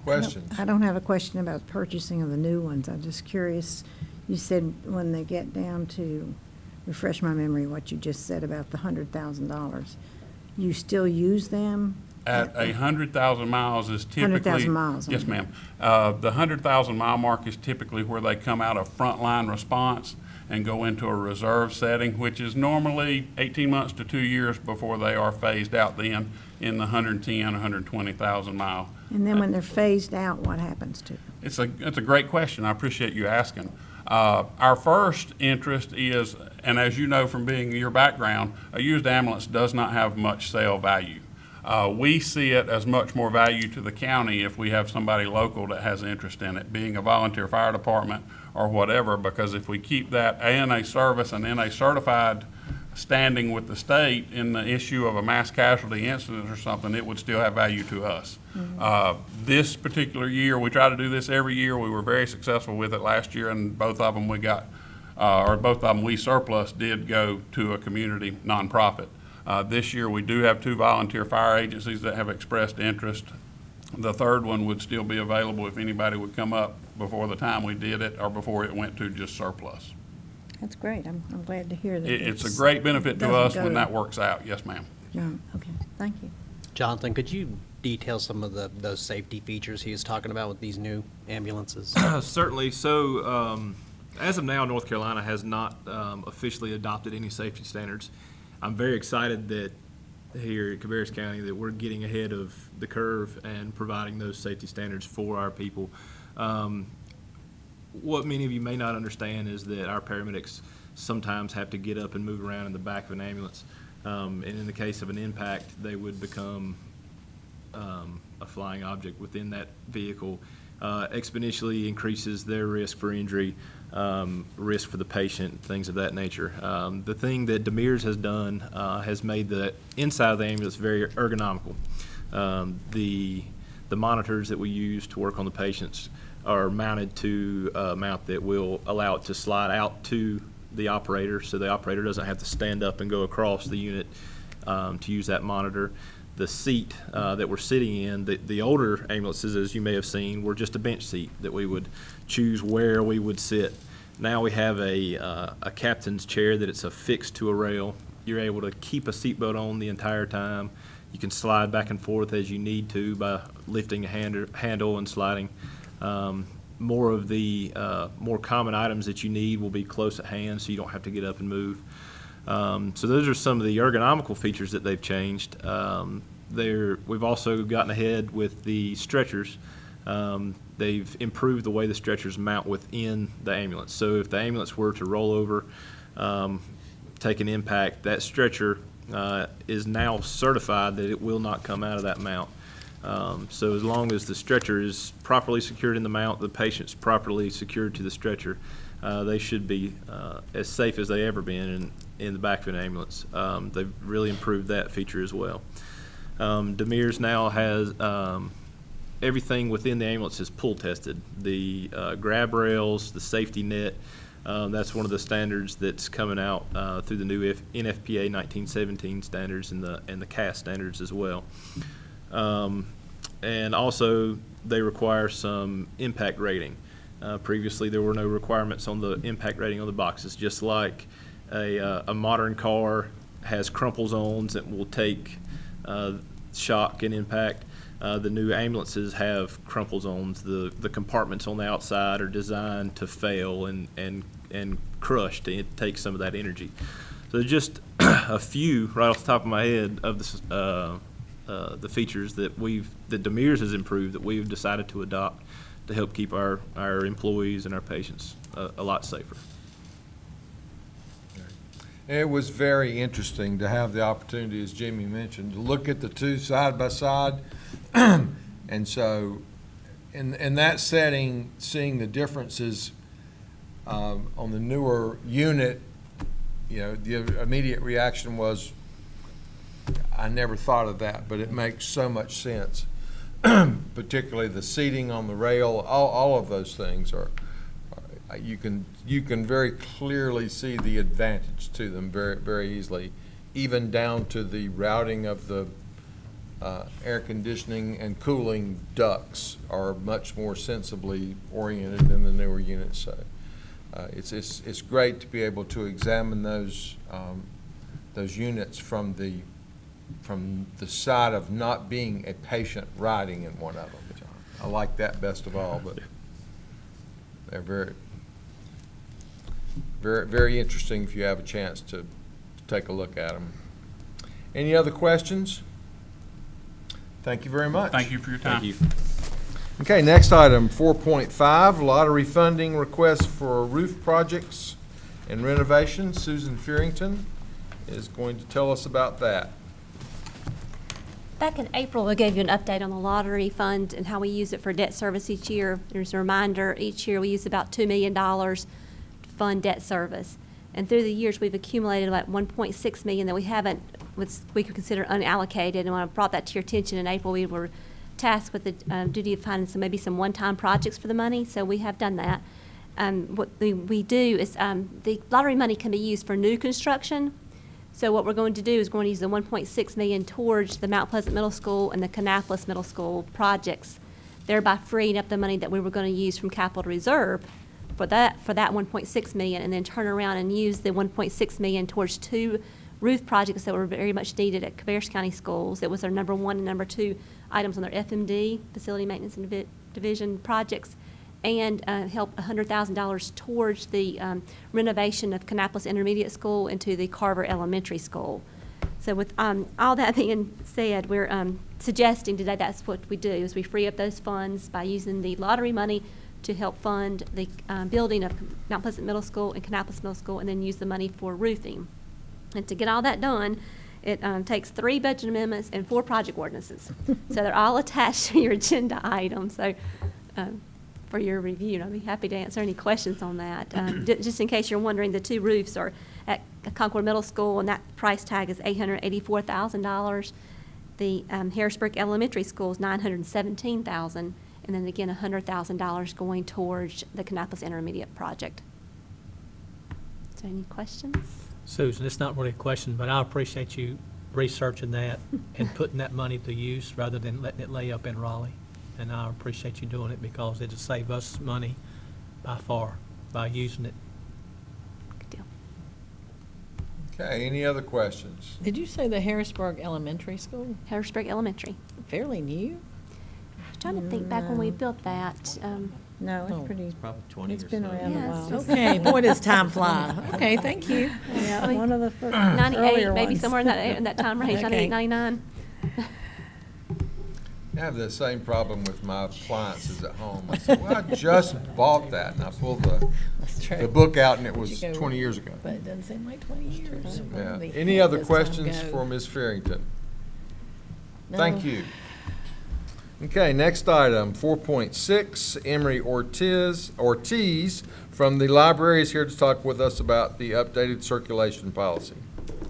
Questions? I don't have a question about purchasing of the new ones. I'm just curious. You said when they get down to refresh my memory, what you just said about the $100,000. You still use them? At 100,000 miles is typically. 100,000 miles. Yes, ma'am. The 100,000 mile mark is typically where they come out of frontline response and go into a reserve setting, which is normally 18 months to 2 years before they are phased out then in the 110, 120,000 mile. And then when they're phased out, what happens to them? It's a great question. I appreciate you asking. Our first interest is, and as you know from being your background, a used ambulance does not have much sale value. We see it as much more value to the county if we have somebody local that has interest in it, being a volunteer fire department or whatever, because if we keep that in a service and in a certified standing with the state in the issue of a mass casualty incident or something, it would still have value to us. This particular year, we try to do this every year. We were very successful with it last year, and both of them we got, or both of them we surplus did go to a community nonprofit. This year, we do have 2 volunteer fire agencies that have expressed interest. The third one would still be available if anybody would come up before the time we did it or before it went to just surplus. That's great. I'm glad to hear that. It's a great benefit to doesn't us go when to- that works out. Yes, ma'am. Yeah, okay, thank you. Jonathan, could you detail some of those safety features he was talking about with these new ambulances? Certainly. So, as of now, North Carolina has not officially adopted any safety standards. I'm very excited that here at Cabarrus County that we're getting ahead of the curve and providing those safety standards for our people. What many of you may not understand is that our paramedics sometimes have to get up and move around in the back of an ambulance. And in the case of an impact, they would become a flying object within that vehicle. Exponentially increases their risk for injury, risk for the patient, things of that nature. The thing that Demers has done has made the inside of the ambulance very ergonomical. The monitors that we use to work on the patients are mounted to a mount that will allow it to slide out to the operator, so the operator doesn't have to stand up and go across the unit to use that monitor. The seat that we're sitting in, the older ambulances, as you may have seen, were just a bench seat that we would choose where we would sit. Now we have a captain's chair that it's affixed to a rail. You're able to keep a seatbelt on the entire time. You can slide back and forth as you need to by lifting a handle and sliding. More of the more common items that you need will be close at hand, so you don't have to get up and move. So those are some of the ergonomical features that they've changed. We've also gotten ahead with the stretchers. They've improved the way the stretchers mount within the ambulance. So if the ambulance were to roll over, take an impact, that stretcher is now certified that it will not come out of that mount. So as long as the stretcher is properly secured in the mount, the patient's properly secured to the stretcher, they should be as safe as they ever been in the back of an ambulance. They've really improved that feature as well. Demers now has everything within the ambulance is pull tested. The grab rails, the safety net, that's one of the standards that's coming out through the new NFPA 1917 standards and the CAS standards as well. And also they require some impact rating. Previously there were no requirements on the impact rating on the boxes, just like a modern car has crumple zones that will take shock and impact. The new ambulances have crumple zones. The compartments on the outside are designed to fail and crush to take some of that energy. So just a few right off the top of my head of the features that Demers has improved that we've decided to adopt to help keep our employees and our patients a lot safer. It was very interesting to have the opportunity, as Jimmy mentioned, to look at the two side by side. And so in that setting, seeing the differences on the newer unit, you know, the immediate reaction was, I never thought of that, but it makes so much sense. Particularly the seating on the rail, all of those things are you can very clearly see the advantage to them very, very easily, even down to the routing of the air conditioning and cooling ducts are much more sensibly oriented than the newer units. So it's great to be able to examine those units from the side of not being a patient riding in one of them. I like that best of all, but they're very, very, very interesting if you have a chance to take a look at them. Any other questions? Thank you very much. Thank you for your time. Thank you. Okay, next item, 4.5, lottery funding request for roof projects and renovations. Susan Fearrington is going to tell us about that. Back in April, we gave you an update on the lottery fund and how we use it for debt service each year. There's a reminder, each year we use about $2 million to fund debt service. And through the years, we've accumulated about $1.6 million that we could consider unallocated. And when I brought that to your attention in April, we were tasked with the duty of finding maybe some one-time projects for the money, so we have done that. What we do is the lottery money can be used for new construction. So what we're going to do is going to use the $1.6 million towards the Mount Pleasant Middle School and the Kannapolis Middle School projects, thereby freeing up the money that we were going to use from capital reserve for that $1.6 million, and then turn around and use the $1.6 million towards 2 roof projects that were very much needed at Cabarrus County Schools. It was their number 1 and number 2 items on their FMD, Facility Maintenance and Division projects, and help $100,000 towards the renovation of Kannapolis Intermediate School into the Carver Elementary School. So with all that being said, we're suggesting today that's what we do, is we free up those funds by using the lottery money to help fund the building of Mount Pleasant Middle School and Kannapolis Middle School, and then use the money for roofing. And to get all that done, it takes 3 budget amendments and 4 project ordinances. So they're all attached to your agenda items. So for your review, and I'll be happy to answer any questions on that. Just in case you're wondering, the 2 roofs are at Concord Middle School, and that price tag is $884,000. The Harrisburg Elementary School is $917,000, and then again $100,000 going towards the Kannapolis Intermediate project. Is there any questions? Susan, it's not really a question, but I appreciate you researching that and putting that money to use rather than letting it lay up in Raleigh. And I appreciate you doing it because it'll save us money by far by using it. Good deal. Okay, any other questions? Did you say the Harrisburg Elementary School? Harrisburg Elementary. Fairly new? I was trying to think back when we built that. No, it's pretty, Probably 20 it's or been so. around a Yes, while. it's- Okay, boy, does time fly. Okay, thank you. Yeah, Probably one of the earlier 98, maybe ones. somewhere in that time range, Okay. 98, 99. I have the same problem with my appliances at home. I said, well, I just bought that, and I pulled That's true. the book out, and it was You go- 20 years ago. But it doesn't seem like 20 years. Yeah. Where the Any heck other does time questions go? for Ms. Fearrington? No. Thank you. Okay, next item, 4.6, Emery Ortiz from the library is here to talk with us about the updated circulation policy.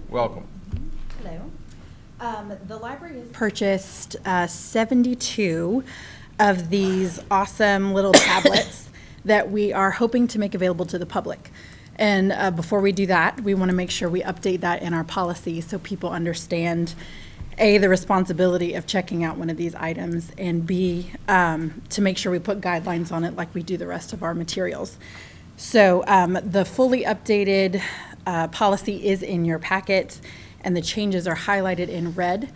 Welcome. Hello. The library has purchased 72 of these awesome little tablets that we are hoping to make available to the public. And before we do that, we want to make sure we update that in our policy so people understand, A, the responsibility of checking out one of these items, and B, to make sure we put guidelines on it like we do the rest of our materials. So the fully updated policy is in your packet, and the changes are highlighted in red.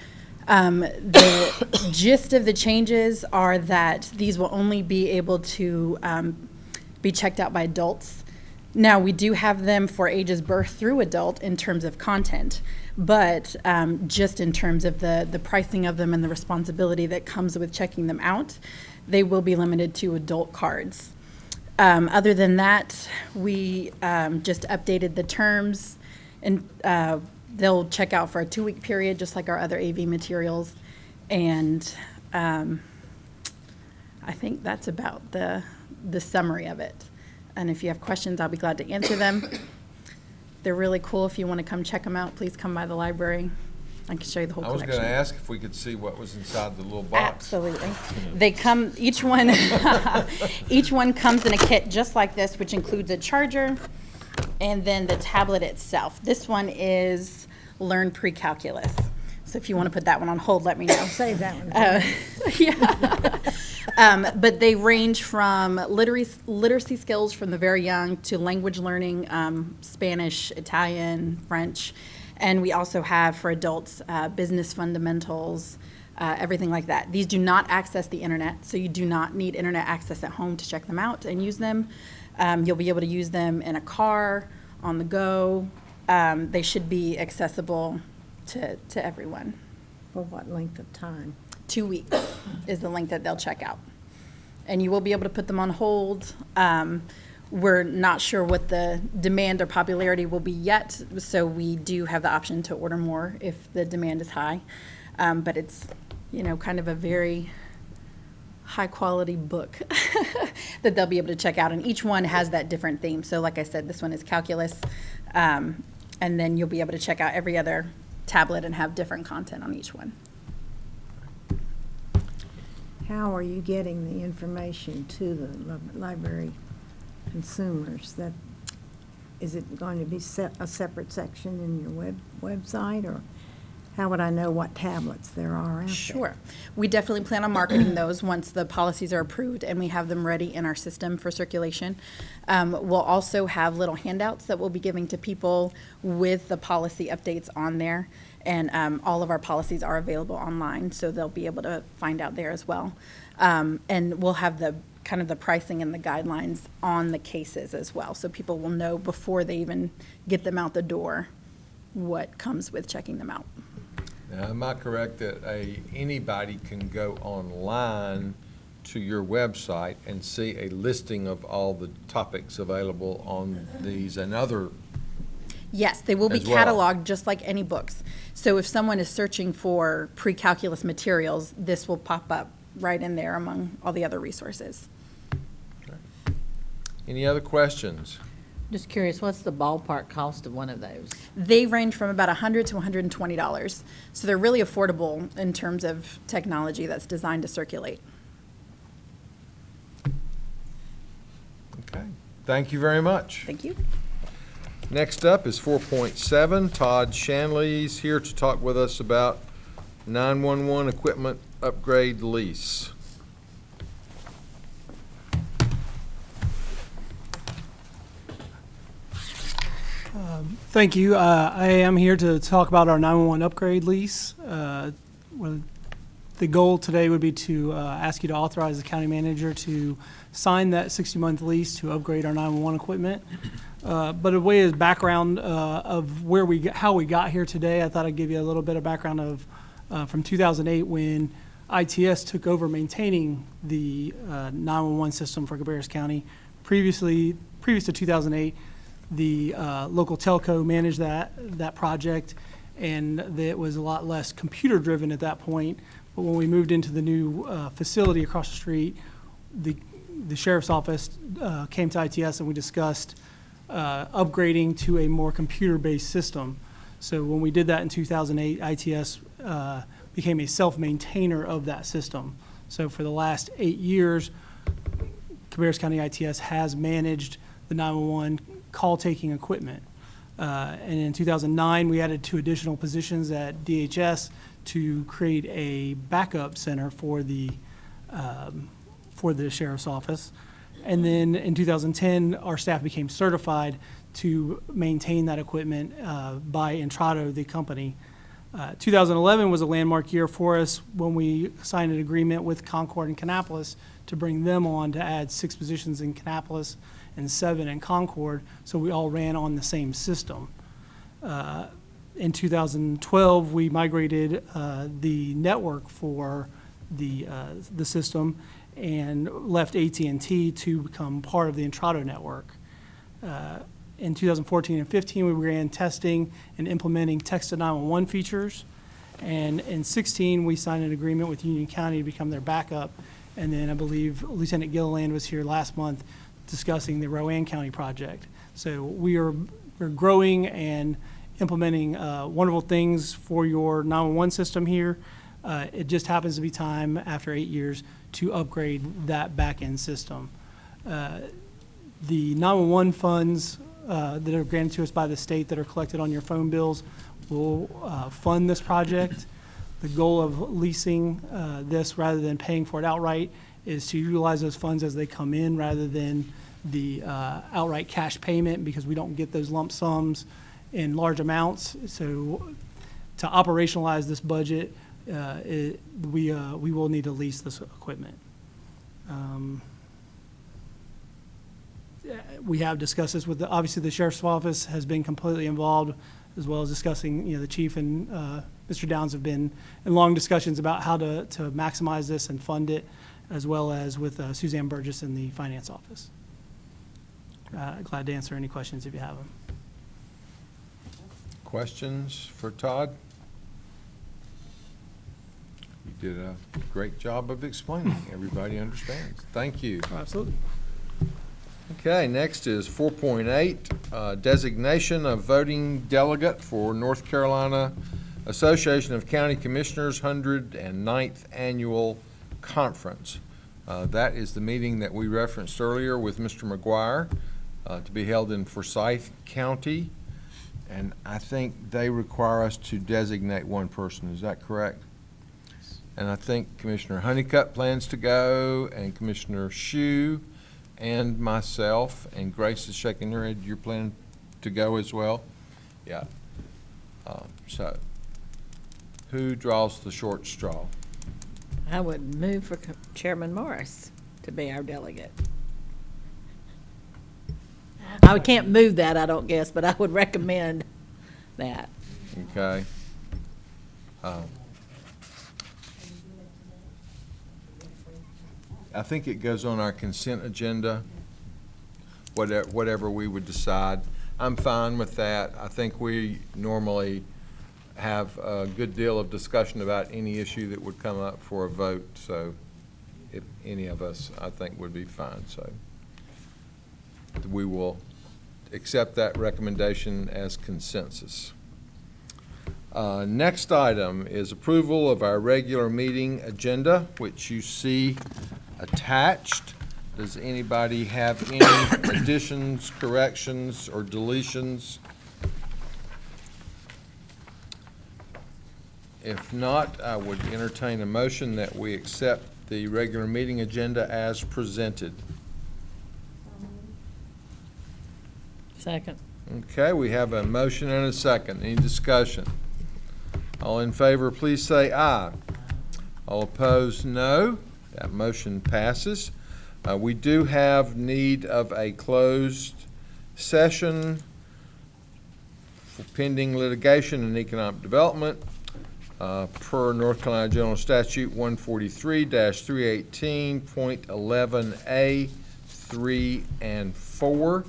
The gist of the changes are that these will only be able to be checked out by adults. Now, we do have them for ages birth through adult in terms of content, but just in terms of the pricing of them and the responsibility that comes with checking them out, they will be limited to adult cards. Other than that, we just updated the terms, and they'll check out for a 2-week period, just like our other AV materials. And I think that's about the summary of it. And if you have questions, I'll be glad to answer them. They're really cool. If you want to come check them out, please come by the library. I can show you the whole I was collection. going to ask if we could see what was inside the little box. Absolutely. They come, each one comes in a kit just like this, which includes a charger and then the tablet itself. This one is LYNN Pre-Calculus. So if you want to put that one on hold, let me know. Save that one. Yeah. But they range from literacy skills from the very young to language learning, Spanish, Italian, French. And we also have for adults, business fundamentals, everything like that. These do not access the internet, so you do not need internet access at home to check them out and use them. You'll be able to use them in a car, on the go. They should be accessible to everyone. For what length of time? 2 weeks is the length that they'll check out. And you will be able to put them on hold. We're not sure what the demand or popularity will be yet, so we do have the option to order more if the demand is high. But it's, kind of a very high-quality book that they'll be able to check out. And each one has that different theme. So like I said, this one is calculus. And then you'll be able to check out every other tablet and have different content on each one. How are you getting the information to the library consumers? Is it going to be a separate section in your website, or how would I know what tablets there are out there? Sure. We definitely plan on marketing those once the policies are approved and we have them ready in our system for circulation. We'll also have little handouts that we'll be giving to people with the policy updates on there. And all of our policies are available online, so they'll be able to find out there as well. And we'll have the pricing and the guidelines on the cases as well, so people will know before they even get them out the door what comes with checking them out. Now, am I correct that anybody can go online to your website and see a listing of all the topics available on these and other? Yes, they will be as well? cataloged just like any books. So if someone is searching for pre-calculus materials, this will pop up right in there among all the other resources. Any other questions? Just curious, what's the ballpark cost of one of those? They range from about $100 to $120. So they're really affordable in terms of technology that's designed to circulate. Okay. Thank you very much. Thank you. Next up is 4.7. Todd Shanley's here to talk with us about 911 equipment upgrade lease. Thank you. I am here to talk about our 911 upgrade lease. The goal today would be to ask you to authorize the county manager to sign that 60-month lease to upgrade our 911 equipment. But a way of background of how we got here today, I thought I'd give you a little bit of background of from 2008 when ITS took over maintaining the 911 system for Cabarrus County. Previous to 2008, the local telco managed that project, and it was a lot less computer driven at that point. But when we moved into the new facility across the street, the sheriff's office came to ITS and we discussed upgrading to a more computer-based system. So when we did that in 2008, ITS became a self-maintainer of that system. So for the last 8 years, Cabarrus County ITS has managed the 911 call-taking equipment. And in 2009, we added 2 additional positions at DHS to create a backup center for the sheriff's office. And then in 2010, our staff became certified to maintain that equipment by Entrado, the company. 2011 was a landmark year for us when we signed an agreement with Concord and Kannapolis to bring them on to add 6 positions in Kannapolis and 7 in Concord, so we all ran on the same system. In 2012, we migrated the network for the system and left AT&T to become part of the Entrado network. In 2014 and 15, we began testing and implementing text to 911 features. And in 16, we signed an agreement with Union County to become their backup. And then I believe Lieutenant Gilliland was here last month discussing the Rowan County project. So we're growing and implementing wonderful things for your 911 system here. It just happens to be time after 8 years to upgrade that back-end system. The 911 funds that are granted to us by the state that are collected on your phone bills will fund this project. The goal of leasing this rather than paying for it outright is to utilize those funds as they come in rather than the outright cash payment, because we don't get those lump sums in large amounts. So to operationalize this budget, we will need to lease this equipment. We have discussed this with obviously the sheriff's office has been completely involved, as well as discussing, the chief and Mr. Downs have been in long discussions about how to maximize this and fund it, as well as with Suzanne Burgess in the finance office. Glad to answer any questions if you have them. Questions for Todd? You did a great job of explaining. Everybody understands. Thank you. Absolutely. Okay, next is 4.8, designation of voting delegate for North Carolina Association of County Commissioners 109th Annual Conference. That is the meeting that we referenced earlier with Mr. McGuire to be held in Forsyth County. And I think they require us to designate one person. Is that correct? And I think Commissioner Honeycutt plans to go, and Commissioner SHUE, and myself, and Grace is shaking her head. You're planning to go as well? Yeah. So, who draws the short straw? I would move for Chairman Morris to be our delegate. I can't move that, I don't guess, but I would recommend that. Okay. I think it goes on our consent agenda, whatever we would decide. I'm fine with that. I think we normally have a good deal of discussion about any issue that would come up for a vote, so if any of us, I think, would be fine. So we will accept that recommendation as consensus. Next item is approval of our regular meeting agenda, which you see attached. Does anybody have any additions, corrections, or deletions? If not, I would entertain a motion that we accept the regular meeting agenda as presented. Second. Okay, we have a motion and a second. Any discussion? All in favor, please say aye. All opposed, no. That motion passes. We do have need of a closed session for pending litigation and economic development per North Carolina General Statute 143-318.11A 3 and 4.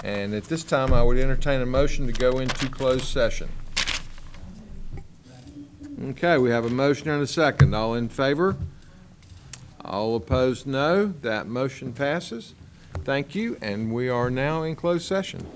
And at this time, I would entertain a motion to go into closed session. Okay, we have a motion and a second. All in favor? All opposed, no. That motion passes. Thank you, and we are now in closed session.